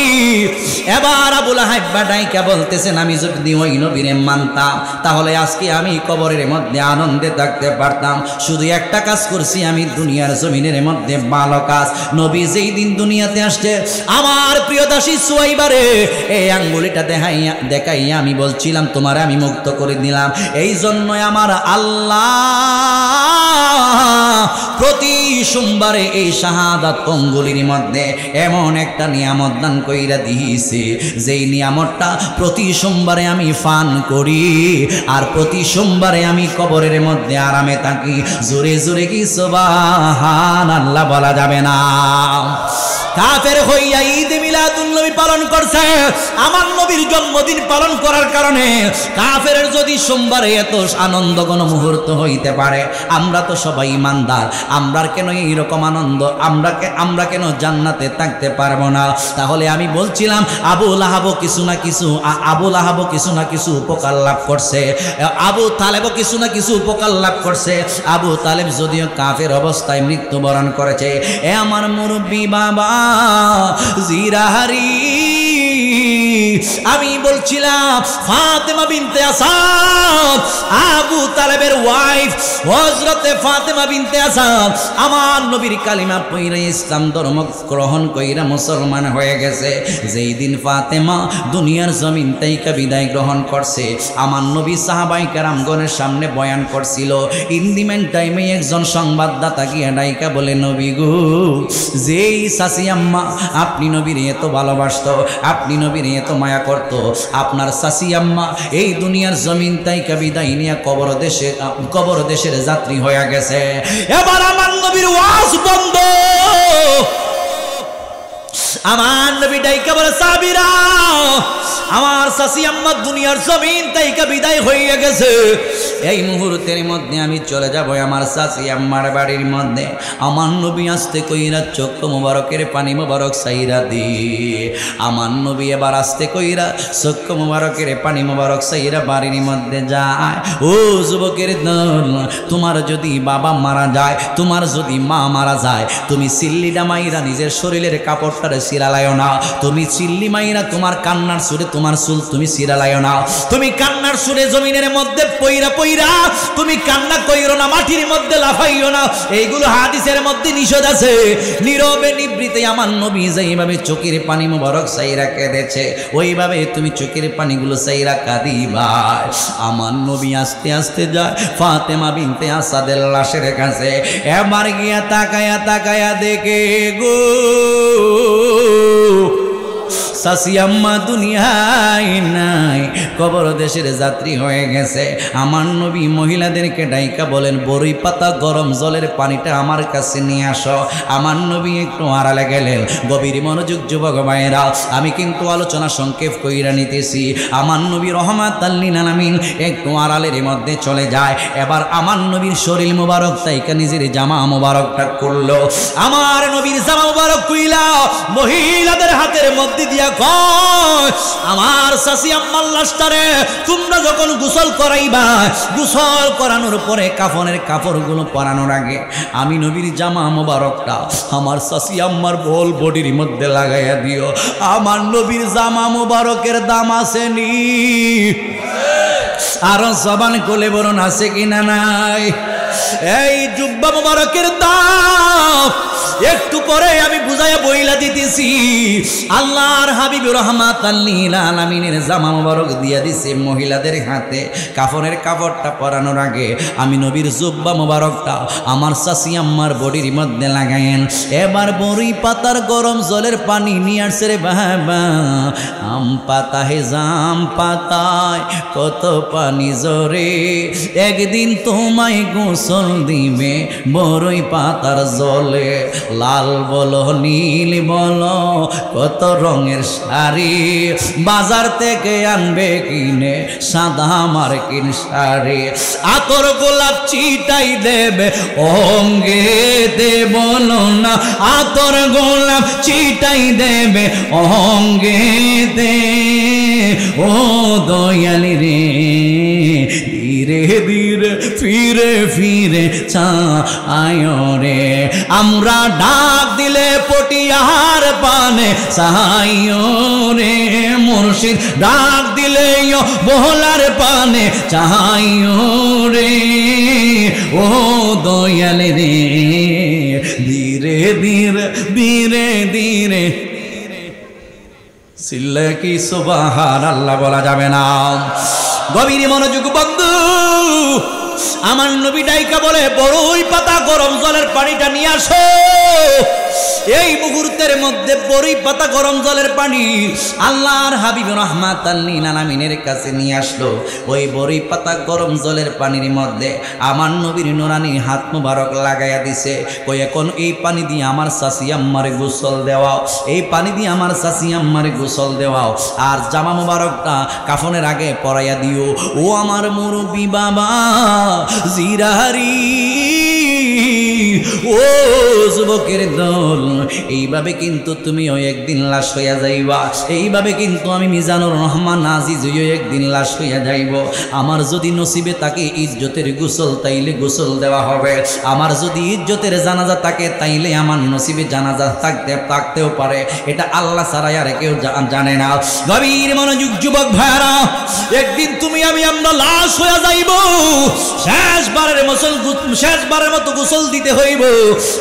Speaker 1: এবার আবু লাহাব ডাইকা বলতেছেন, আমি যদি ওই নবীরে মানতাম তাহলে আজকে আমি কবরের মধ্যে আনন্দে থাকতে পারতাম। শুধু একটা কাজ করছি আমি দুনিয়ার জমিনের মধ্যে ভালো কাজ। নবী যেই দিন দুনিয়াতে আসছে আমার প্রিয় দাসী সুয়াইবারে এই আঙ্গুলিটা দেখাইয়া আমি বলছিলাম তোমারে আমি মুক্ত করে দিলাম। এই জন্যই আমার আল্লাহ প্রতি সোমবারে এই শাহাদাত অঙ্গুলির মধ্যে এমন একটা নিয়ামত দান কইরা দিয়েছে, যেই নিয়ামতটা প্রতি সোমবারে আমি পান করি আর প্রতি সোমবারে আমি কবরের মধ্যে আরামে থাকি। জোরে জোরে কি সুবহানাল্লাহ বলা যাবে না? কাফের হইয়া ঈদ মিলাদুন নবী পালন করছে, আমার নবীর জন্মদিন পালন করার কারণে। কাফের যদি সোমবারে এত আনন্দ কোন মুহূর্ত হইতে পারে, আমরা তো সবাই ইমানদার, আমরা কেন এইরকম আনন্দ, আমরা কেন জান্নাতে থাকতে পারবো না? তাহলে আমি বলছিলাম আবু লাহাবও কিছু না কিছু উপকার লাভ করছে, আবু তালেবও কিছু না কিছু উপকার লাভ করছে। আবু তালেব যদিও কাফের অবস্থায় মৃত্যুবরণ করেছে, এ আমার মুরব্বী বাবা জিরাহারি, আমি বলছিলাম ফাতেমা বিনতে আসাদ, আবু তালেবের ওয়াইফ হযরতে ফাতেমা বিনতে আসাদ আমার নবীর কালিমা পড়ে ইসলাম ধর্ম গ্রহণ কইরা মুসলমান হয়ে গেছে। যেই দিন ফাতেমা দুনিয়ার জমিন থেকে বিদায় গ্রহণ করছে, আমার নবী সাহাবায়ে কেরামগণের সামনে বয়ান করছিল। ইন্দিমেন টাইমে একজন সংবাদদাতা গিয়ে ডাইকা বলে, নবী গো, যেই চাচি আম্মা আপনি নবীর এত ভালোবাসতো, আপনি নবীর এত মায়া করত, আপনার চাচি আম্মা এই দুনিয়ার জমিন থেকে বিদায় নিয়ে কবর দেশের যাত্রী হয়ে গেছে। এবার আমার নবীর ওয়াজ বন্ধ। আমার নবী ডাইকা বলে, সাহাবীরা আমার চাচি আম্মা দুনিয়ার জমিন থেকে বিদায় হয়ে গেছে, এই মুহূর্তের মধ্যে আমি চলে যাব আমার চাচি আম্মার বাড়ির মধ্যে। আমার নবী আসতে কইরা চক্ষু মোবারকের পানি মোবারক সাইরা দি। আমার নবী এবার আসতে কইরা চক্ষু মোবারকের পানি মোবারক সাইরা বাড়ির মধ্যে যায়। ও যুবকের দল, তোমার যদি বাবা মারা যায়, তোমার যদি মা মারা যায়, তুমি সিল্লিটা মাইরা নিজের শরীরের কাপড়টারে সিরালায়ও না, তুমি চিল্লি মাইরা তোমার কান্নার সুরে তোমার চুল তুমি সিরালায়ও না, তুমি কান্নার সুরে জমিনের মধ্যে পইরা তুমি কান্না কইরো না, মাটির মধ্যে লাফাইও না, এইগুলো হাদিসের মধ্যে নিষেধ আছে। নীরবে নিবৃতে আমার নবী যেইভাবে চোখের পানি মোবারক সাইরা কেঁদেছে, ওইভাবে তুমি চোখের পানিগুলো সাইরা কাঁদিবা। আমার নবী আস্তে আস্তে যায় ফাতেমা বিনতে আসাদের লাশের কাছে। এবার গিয়া তাকায়া দেখে গো চাচি আম্মা দুনিয়ায় নাই, কবর দেশের যাত্রী হয়ে গেছে। আমার নবী মহিলাদেরকে ডাইকা বলেন, বড়ই পাতা গরম জলের পানিটা আমার কাছে নিয়ে আসো। আমার নবী একটু আড়ালে গেলেন। গভীর মনোযোগ যুবক ভাইয়েরা, আমি কিন্তু আলোচনা সংক্ষেপ কইরা নিতেছি। আমার নবী রহমাতাল লিল আলামিন একটু আড়ালের মধ্যে চলে যায়। এবার আমার নবীর শরীর মোবারক তাইকা নিজের জামা মোবারকটা করলো। আমার নবীর জামা মোবারক কইলা মহিলাদের হাতের মধ্যে দিয়া কয়, আমার চাচি আম্মার লাশটারে তোমরা যখন গোসল করাইবা, গোসল করানোর পরে কাফনের কাপড়গুলো পরানোর আগে আমি নবীর জামা মোবারকটা আমার চাচি আম্মার বল বডির মধ্যে লাগাইয়া দিও। আমার নবীর জামা মোবারকের দাম আছে নি? আরো জবান কোলে বরণ আছে কিনা নাই? এই জুব্বা মোবারকের দাম একটু পরে আমি বুঝাইয়া বইলা দিতেছি। আল্লাহর হাবিব রাহমাতাল লিল আলামিনের জামা মোবারক দিয়া দিছে মহিলাদের হাতে। কাফনের কাপড়টা পরানোর আগে আমি নবীর জুব্বা মোবারকটা আমার চাচি আম্মার বডির মধ্যে লাগায়েন। এবার বড়ি পাতার গরম জলের পানি নিয়ে আসছে রে বাবা। আম পাতা হে জাম পাতায় কত পানি জরে, একদিন তোমায় গোসল দিবে বড়ই পাতার জলে। লাল বলো নীল বলো কত রঙের শাড়ি, বাজার থেকে আনবে কিনে সাদা মার্কিন শাড়ি। আতর গোলাপ চিটাই দেবে অঙ্গে দে বলো না, আতর গোলাপ চিটাই দেবে অঙ্গে দে। ও দয়ালি রে ধীরে ধীরে ফিরে ফিরে চায় রে আমরা ডাক দিলে পটিয়ার পানে চাইও রে মুর্শিদ ডাক দিলে বহলার পানে চাইও রে ও দয়াল রে ধীরে ধীরে ধীরে ধীরে চিল্লে কি সুবহানাল্লাহ বলা যাবে না গভীর মনোযোগ বন্ধু আমার নবী ডাইকা বলে বড়ই পাতা গরম জলের পানিটা নিয়ে আসো এই মুহূর্তের মধ্যে বড়ই পাতা গরম জলের পানি আল্লাহর হাবিব রাহমাতাল লিল আলামিনের কাছে নিয়ে আসলো ওই বড়ই পাতা গরম জলের পানির মধ্যে আমার নবীর নুরানি হাত মুবারক লাগাইয়া দিছে কই এখন এই পানি দিয়ে আমার চাচি আম্মারে গোসল দেওয়াও এই পানি দিয়ে আমার চাচি আম্মারে গোসল দেওয়াও আর জামা মুবারকটা কাফনের আগে পরাইয়া দিও ও আমার মুরব্বি বাবা জিরাহারি ও যুবকের দল এইভাবে কিন্তু তুমিও একদিন লাশ হইয়া যাইবা এইভাবে কিন্তু আমি মিজানুর রহমান আজিজ হইয়া একদিন লাশ হইয়া যাইব আমার যদি নসিবে তাকে ইজ্জতের গোসল তাইলে গোসল দেওয়া হবে আমার যদি ইজ্জতের জানাজা থাকে তাইলে আমার নসিবে জানাজা থাকতেও পারে এটা আল্লাহ ছাড়া আর কেউ জানে না গভীর মনোযোগ যুবক ভাইরা একদিন তুমি আমরা লাশ হইয়া যাইব শেষবারের মতো গোসল দিতে হইব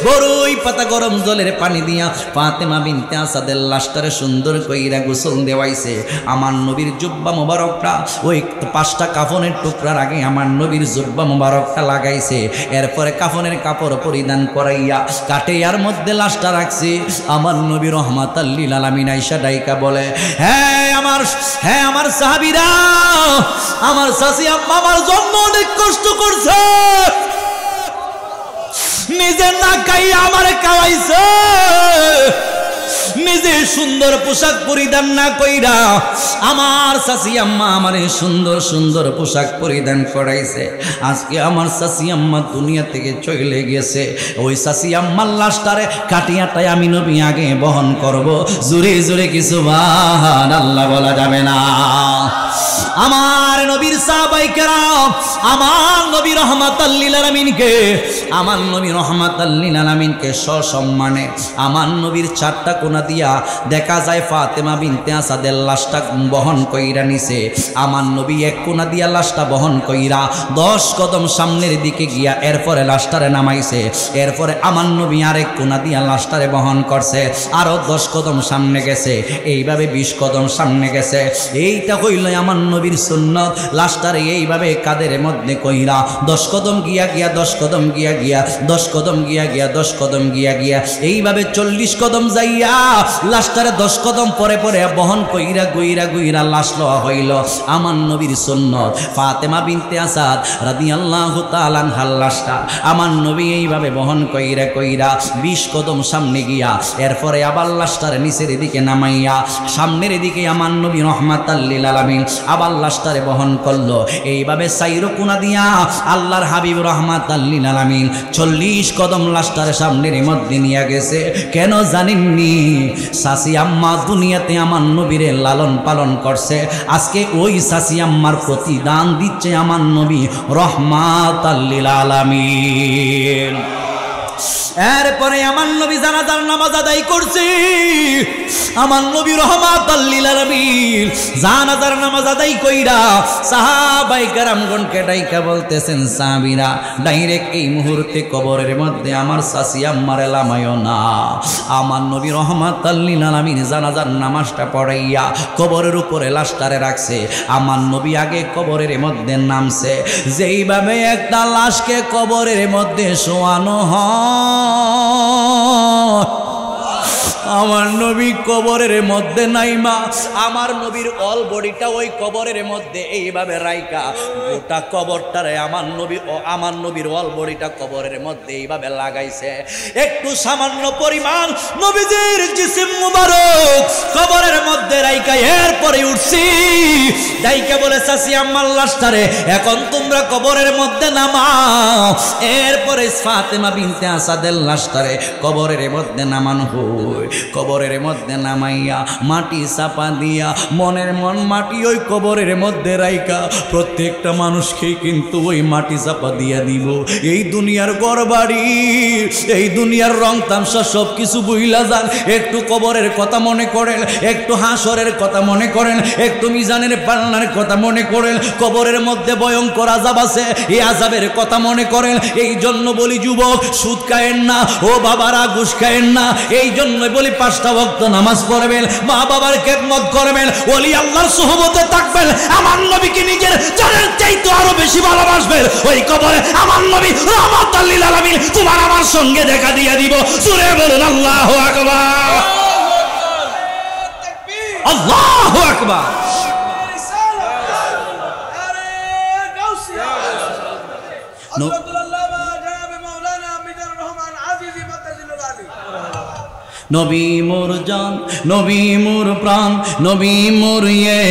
Speaker 1: বড়ই পাতা গরম জলের পানি দিয়া ফাতেমা বিনতে আসাদের লাশটারে সুন্দর কইরা গোসল দেওয়াইছে আমার নবীর জুব্বা মোবারকটা ওই 5টা কাফনের টুকরার আগে আমার নবীর জুব্বা মোবারকটা লাগাইছে এরপরে কাফনের কাপড় পরিধান করাইয়া কাটেয়ার মধ্যে লাশটা রাখছে আমার নবী রহমাতাল লিল আলামিন আয়েশা ডাইকা বলে হ্যাঁ আমার সাহাবীরা আমার চাচি আম্মা আমার জন্য অনেক কষ্ট করছে নিজে না খাইয়া আমারে খাওয়াইছে নিজে সুন্দর পোশাক পরিধান না কইরা আমার চাচি আম্মা আমারে সুন্দর সুন্দর পোশাক পরিধান করাইছে আজকে আমার চাচি আম্মা দুনিয়া থেকে চলে গেছে ওই চাচি আম্মার লাশটারে কাটিয়াটায় আমি নবী আগে বহন করব জোরে জোরে কি সুবহানাল্লাহ বলা যাবে না আমার নবীর সাহাবায়ে কেরাম আমার নবী রহমাতাল লিল আলামিনকে আমার নবী রহমাতাল লিল আলামিনকে সসম্মানে আমার নবীর 4টা কোনা দিয়া দেখা যায় ফাতেমা বিনতে আসাদের লাশটা বহন কইরা নিছে আমার নবী 1 কোনা দিয়া লাশটা বহন কইরা 10 কদম সামনের দিকে গিয়া এরপরে লাশটারে নামাইছে এরপরে আমার নবী আরেক কোনা দিয়া লাশটারে বহন করছে আরো 10 কদম সামনে গেছে এইভাবে 20 কদম সামনে গেছে এইটা হইল আমার নবীর সুন্নাত লাশটারে এইভাবে কাদের মধ্যে কইরা 10 কদম গিয়া 10 কদম গিয়া 10 কদম গিয়া 10 কদম গিয়া এইভাবে 40 কদম যাইয়া লাশটারে 10 কদম পরে পরে বহন কইরা গইরা লাশ লওয়া হইল আমার নবীর সুন্নাত ফাতেমা বিনতে আসাদ রাদিয়াল্লাহু তাআলা আনহার লাশটা আমার নবী এইভাবে বহন কইরা 20 কদম সামনে গিয়া এরপরে আবার লাশটারে নিচের দিকে নামাইয়া সামনের দিকে আমার নবী রহমাতাল লিল আলামিন আবার লাশটারে বহন করলো এইভাবে 4 কোনা দিয়া আল্লাহর হাবিব রহমাতাল লিল আলামিন 40 কদম লাশটারে সামনের মধ্যে নিয়ে গেছে কেন জানেননি চাচি আম্মা দুনিয়াতে আমার নবীরে লালন পালন করছে আজকে ওই চাচি আম্মার প্রতিদান দিচ্ছে আমার নবী রহমাতাল লিল আলামিন এরপরে আমার নবী জানাজার নামাজ আদায় করছে আমার নবী রহমাতাল লিল আলামিন জানাজার নামাজ আদায় কইরা সাহাবায়ে কেরামগণকে ডাইকা বলতেছেন সাহাবীরা ডাইরেক্ট এই মুহূর্তে কবরের মধ্যে আমার চাচি আম্মারে লামায়ও না আমার নবী রহমাতাল লিল আলামিন জানাজার নামাজটা পড়াইয়া কবরের উপরে লাশটারে রাখছে আমার নবী আগে কবরের মধ্যে নামছে যেইভাবে একটা লাশকে কবরের মধ্যে শোয়ানো হয় আমার নবী কবরের মধ্যে নাইমা আমার নবীর অল বডিটা ওই কবরের মধ্যে এইভাবে রাইকা গোটা কবরটারে আমার নবীর অল বডিটা কবরের মধ্যে এইভাবে লাগাইছে একটু সামান্য পরিমাণ নবীজির জিসিম মুবারক কবরের মধ্যে রাইকা এরপরে উঠছি ডাইকা বলে চাচি আম্মার লাশটারে এখন তোমরা কবরের মধ্যে নামাও এরপরে ফাতেমা বিনতে আসাদের লাশটারে কবরের মধ্যে নামানো হয় কবরের মধ্যে নামাইয়া মাটি চাপা দিয়া মনের মন মাটি ওই কবরের মধ্যে রাইকা প্রত্যেকটা মানুষকেই কিন্তু ওই মাটি চাপা দিয়া দিব। এই দুনিয়ার ঘরবাড়ি, এই দুনিয়ার রং তামসা সব কিছু বুইলা যান, একটু কবরের কথা মনে করেন, একটু হাসরের কথা মনে করেন, একটু মিজানের পালনার কথা মনে করেন। কবরের মধ্যে ভয়ঙ্কর আযাব আছে, এই আযাবের কথা মনে করেন। এই জন্য বলি যুবক, সুদ খায়েন না, ও বাবারা ঘুষ খায়েন না। এই জন্য বলি 5টা ওয়াক্ত নামাজ পড়বেন, মা বাবার খেদমত করবেন, ওলি আল্লাহর সুহবতে থাকবেন, আমার নবীকে নিজের জানের চাইতে আরো বেশি ভালোবাসবেন। ওই কবরে আমার নবী রাহমাতুল লিল আলামিন তোমার আমার সঙ্গে দেখা দিয়ে দিব। জোরে বলুন আল্লাহু আকবার, আল্লাহু আকবার। নবী মোর জান, নবী মোর প্রাণ, নবী মোর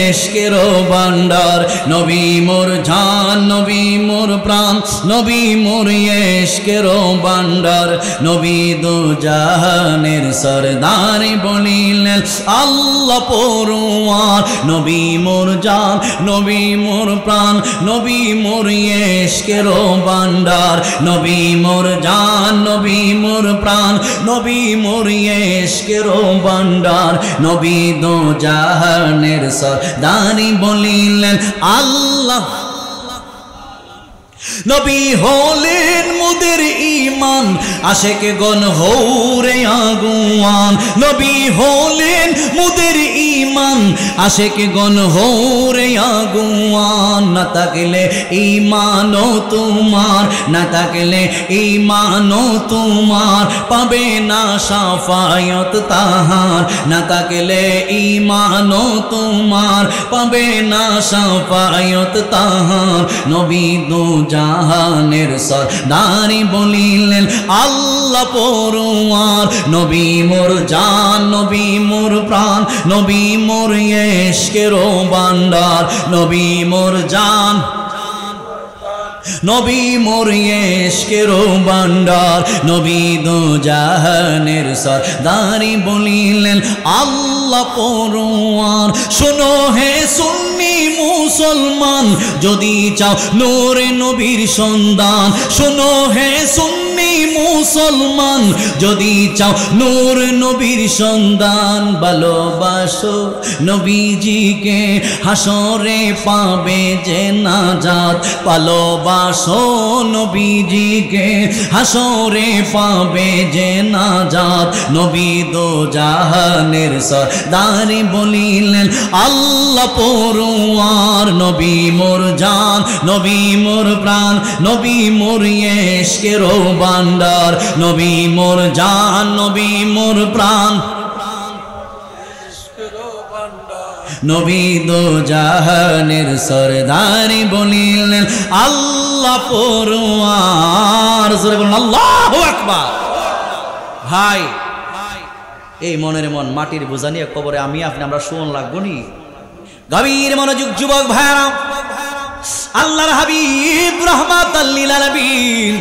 Speaker 1: ইশকের ভান্ডার, নবী মোর জান, নবী মোর প্রাণ, নবী মোর ইশকের ভান্ডার, নবী দু জাহানের সরদার বলিলেন আল্লাহ পরওয়ার। নবী মোর জান, নবী মোর প্রাণ, নবী মোর ইশকের ভান্ডার, নবী মোর জান, নবী মোর প্রাণ, নবী মোর ইশকের ভান্ডার, নবী দো জাহানের সরদারি বলিলেন আল্লাহ। নবী হলেন মুদের ঈমান, আশেকে গণ হৌরে আগুয়ান। নবী হলেন মুদের ঈমান, আশেকে গণ হৌরে আগুয়ান। না থাকলে ঈমানও তোমার, না থাকলে ঈমানও তোমার, পাবে না শাফায়াত তাহার। না থাকলে ঈমানও তোমার, পাবে না শাফায়াত তাহার। নবী দু জাহানের সরদারি বলিলেন আল্লাহ পরওয়ার। নবী মোর জান, নবী মোর প্রাণ, নবী মোর ইশকের ভান্ডার, নবী মোর জান, নবী মোর ইশকের ভান্ডার, নবী দু জাহানের সরদারি বলিলেন আল্লাহ পরওয়ার। শোনো হে সুন্নি মুসলমান, যদি চাও নূরে নবীর সন্ধান। শোনো হে সুন্নি মুসলমান, যদি চাও নূর নবীর সন্ধান। ভালোবাসো নবীজিকে, হাসরে পাবে যে নাজাত। ভালোবাসো নবীজিকে, হাসরে পাবে যে নাজাত। নবী দো জাহানের সরদারি বলিলেন আল্লাহ পরওয়ার। নবী মোর জান, নবী মোর প্রাণ, নবী মোর ইশকের ভান্ডার, নবী মোর জান, নবী মোর প্রাণ, নবী দো জাহানের সরদারি বলিলেন আল্লাহ পরওয়ার। জোরে বলুন আল্লাহু আকবার। ভাই, এই মনের মন মাটির বোঝা নিয়ে কবরে আমি আপনি আমরা শোন লাগবো নি। গভীর মনোযোগ যুবক ভাইরা, আল্লাহর হাবিব রাহমাতুল লিল আলামিন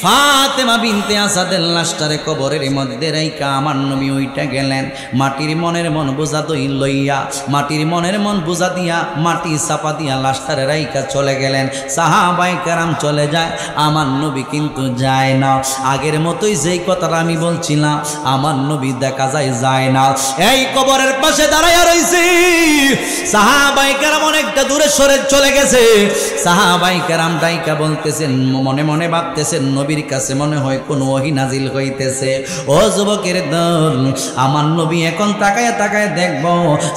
Speaker 1: ফাতেমা বিনতে আসাদের লাশটারে কবরের মধ্যে রাইকা আমার নবী ওইটা গেলেন। মাটির মনের মন বোঝা দই লইয়া, মাটির মনের মন বোঝা দিয়া মাটি চাপা দিয়া লাশটারে রাইকা চলে গেলেন। সাহাবায়ে কেরাম চলে যায়, আমার নবী কিন্তু যায় না। আগের মতোই যেই কথাটা আমি বলছিলাম, আমার নবী দেখা যায় না। এই কবরের পাশে দাঁড়াইয়া রইছে। সাহাবায়ে কেরাম অনেকটা দূরে সরে চলে গেছে। সাহাবায়ে কেরাম ডাইকা বলতেছেন, মনে মনে ভাবতেছেন নবীর কাছে মনে হয় কোন ওহী নাজিল হইতেছে। ও যুবকের দল, আমার নবী এখন তাকায় তাকায় দেখবো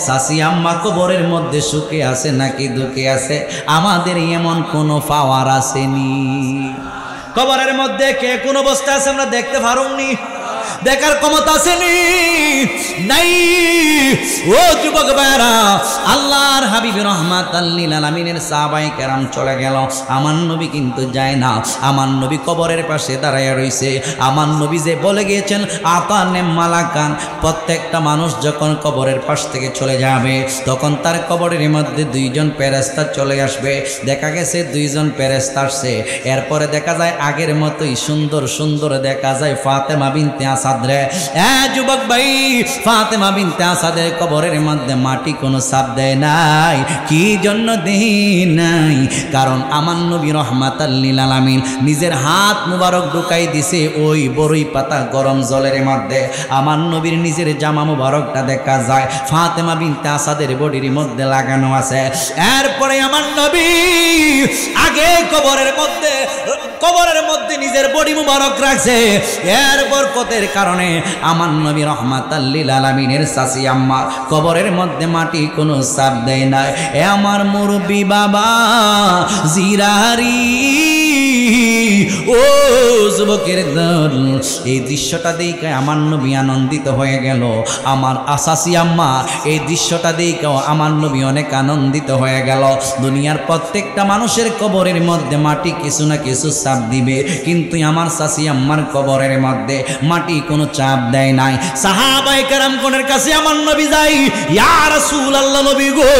Speaker 1: চাচি আম্মা কবরের মধ্যে সুখে আছে নাকি দুঃখে আছে, আমাদের এমন কোনো পাওয়ার আসেনি। কবরের মধ্যে কে কোন অবস্থা আছে আমরা দেখতে পারুমনি, দেখার ক্ষমতা আসেনি নাই। ও যুবক ভাইরা, আল্লাহর হাবিব রাহমাতুল লিল আলামিনের সাহাবায়ে কেরাম চলে গেল, আমার নবী কিন্তু যায় না। আমার নবী কবরের পাশে দাঁড়ায় রইছে। আমার নবী যে বলে গিয়েছেন আতানে মালাকান, প্রত্যেকটা মানুষ যখন কবরের পাশ থেকে চলে যাবে তখন তার কবরের মধ্যে দুইজন ফেরেশতা চলে আসবে। দেখা গেছে দুইজন ফেরেশতা আসছে। এরপরে দেখা যায় আগের মতোই সুন্দর সুন্দর দেখা যায় ফাতেমা বিনতে আসাদ আসাদ রে, যুবক ভাই, ফাতেমা বিনতে আসাদের কবরের মধ্যে মাটি কোনো চাপ দেয় নাই। কি জন্য দেয় নাই? কারণ আমার নবী রহমাতাল লিল আলামিন নিজের হাত মুবারক ঢুকাই দিছে ওই বড়ই পাতা গরম জলের মধ্যে। আমার নবীর নিজের জামা মুবারকটা দেখা যায় ফাতেমা বিনতে আসাদের বডির মধ্যে লাগানো আছে। এরপরে আমার নবী আগে কবরের মধ্যে নিজের বডি মুবারক রাখছে। এর বরকতের কারণে আমার নবী রহমাতাল লিল আলামিনের চাচি আম্মা কবরের মধ্যে মাটি কোনো চাপ দেয় না। এ আমার মুরব্বি বাবা জিরারি, ও যুবকের দল, এই দৃশ্যটা দেখে আমার নবী আনন্দিত হয়ে গেল। আমার চাচি আম্মা এই দৃশ্যটা দেখেও আমার নবী অনেক আনন্দিত হয়ে গেল। দুনিয়ার প্রত্যেকটা মানুষের কবরের মধ্যে মাটি কিছু না কিছু চাপ দিবে, কিন্তু আমার চাচি আম্মার কবরের মধ্যে মাটি কোনো চাপ দেয় নাই। সাহাবায়ে কেরামগণের কাছে আমার নবী যাই, ইয়া রাসূলুল্লাহ, নবী গো,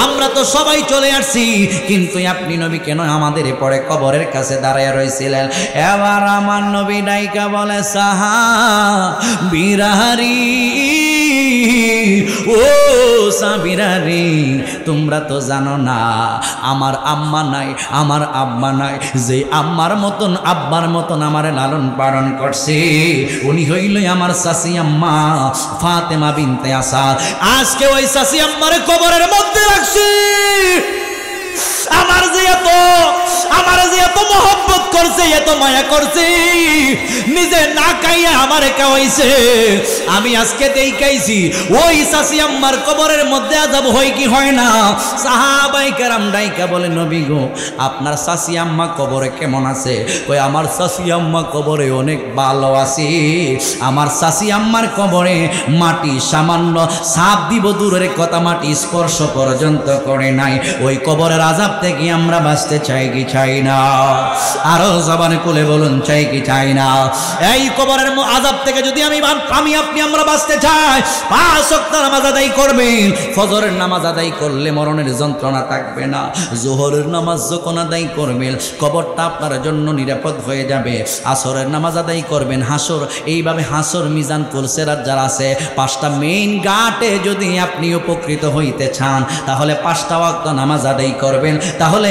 Speaker 1: আমরা তো সবাই চলে আসছি, কিন্তু আপনি নবী কেন আমাদের পরে কবরের কাছে দাঁড়ায় রয়েছিলেন? এবার আমার নবী ডাইকা বলে, সাহাবীরারি, ও সাহাবীরারি, তোমরা তো জানো না আমার আম্মা নাই, আমার আব্বা নাই, যে আম্মার মতন আব্বার মতন আমার লালন পালন করছে উনি হইল আমার চাচি আম্মা ফাতেমা বিনতে আসাদ। আজকে ওই চাচি আম্মার কবরের মধ্যে রাখছি। আমার যে এত মহব্বত করছে, এত মায়া করছে, নিজে না খাইয়া আমারে খাওয়াইছে, আমি আজকে দেখাইছি। ওই চাচি আম্মার কবরের মধ্যে আযাব হয় কি হয় না? সাহাবায়ে কেরাম ডাইকা বলে, নবী গো, আপনার চাচি আম্মা কবরে কেমন আছে? কই, আমার চাচি আম্মা কবরে অনেক ভালো আছে। আমার চাচি আম্মার কবরে মাটি সামান্য সাপ দিব দূরের কথা, মাটি স্পর্শ পর্যন্ত করে নাই। ওই কবরের আযাব থেকে আমরা বাঁচতে চাই কি চাই না? আরো জবানে খুলে বলুন, চাই কি চাই না? এই কবরের আযাব থেকে যদি আমি আপনি আমরা বাঁচতে চাই, 5 ওয়াক্ত নামাজ আদায় করবেন। ফজরের নামাজ আদায় করলে মরণের যন্ত্রণা থাকবে না। যোহরের নামাজ যখন আদায় করবেন কবরটা আপনার জন্য নিরাপদ হয়ে যাবে। আসরের নামাজ আদায় করবেন, হাসর, এইভাবে হাসর মিজান পুলসেরাত যারা আছে 5টা মেইন ঘাটে যদি আপনি উপকৃত হইতে চান, তাহলে 5টা ওয়াক্ত নামাজ আদায় করবেন। তাহলে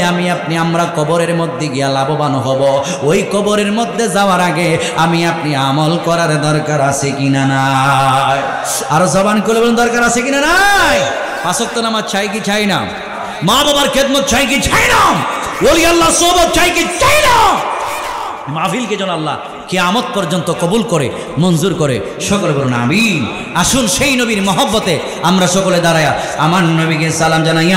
Speaker 1: আমরা কবরের মধ্যে গিয়া লাভবান হব। ওই কবরের মধ্যে যাওয়ার আগে আপনি আমল করার দরকার আছে কিনা নাই? আর জবান করে বলুন, দরকার আছে কিনা নাই? 5 ওয়াক্ত নামাজ চাই কি চাই না? মা বাবার খেদমত চাই কি চাই না? ওলি আল্লাহ সোহবত চাই কি চাই না? মাহফিলকে যেন আল্লাহ কিয়ামত পর্যন্ত কবুল করে, মঞ্জুর করে। সকলে বলুন আমিন। আসুন সেই নবীর মহব্বতে আমরা সকলে দাঁড়ায়া আমার নবীকে সালাম জানাই।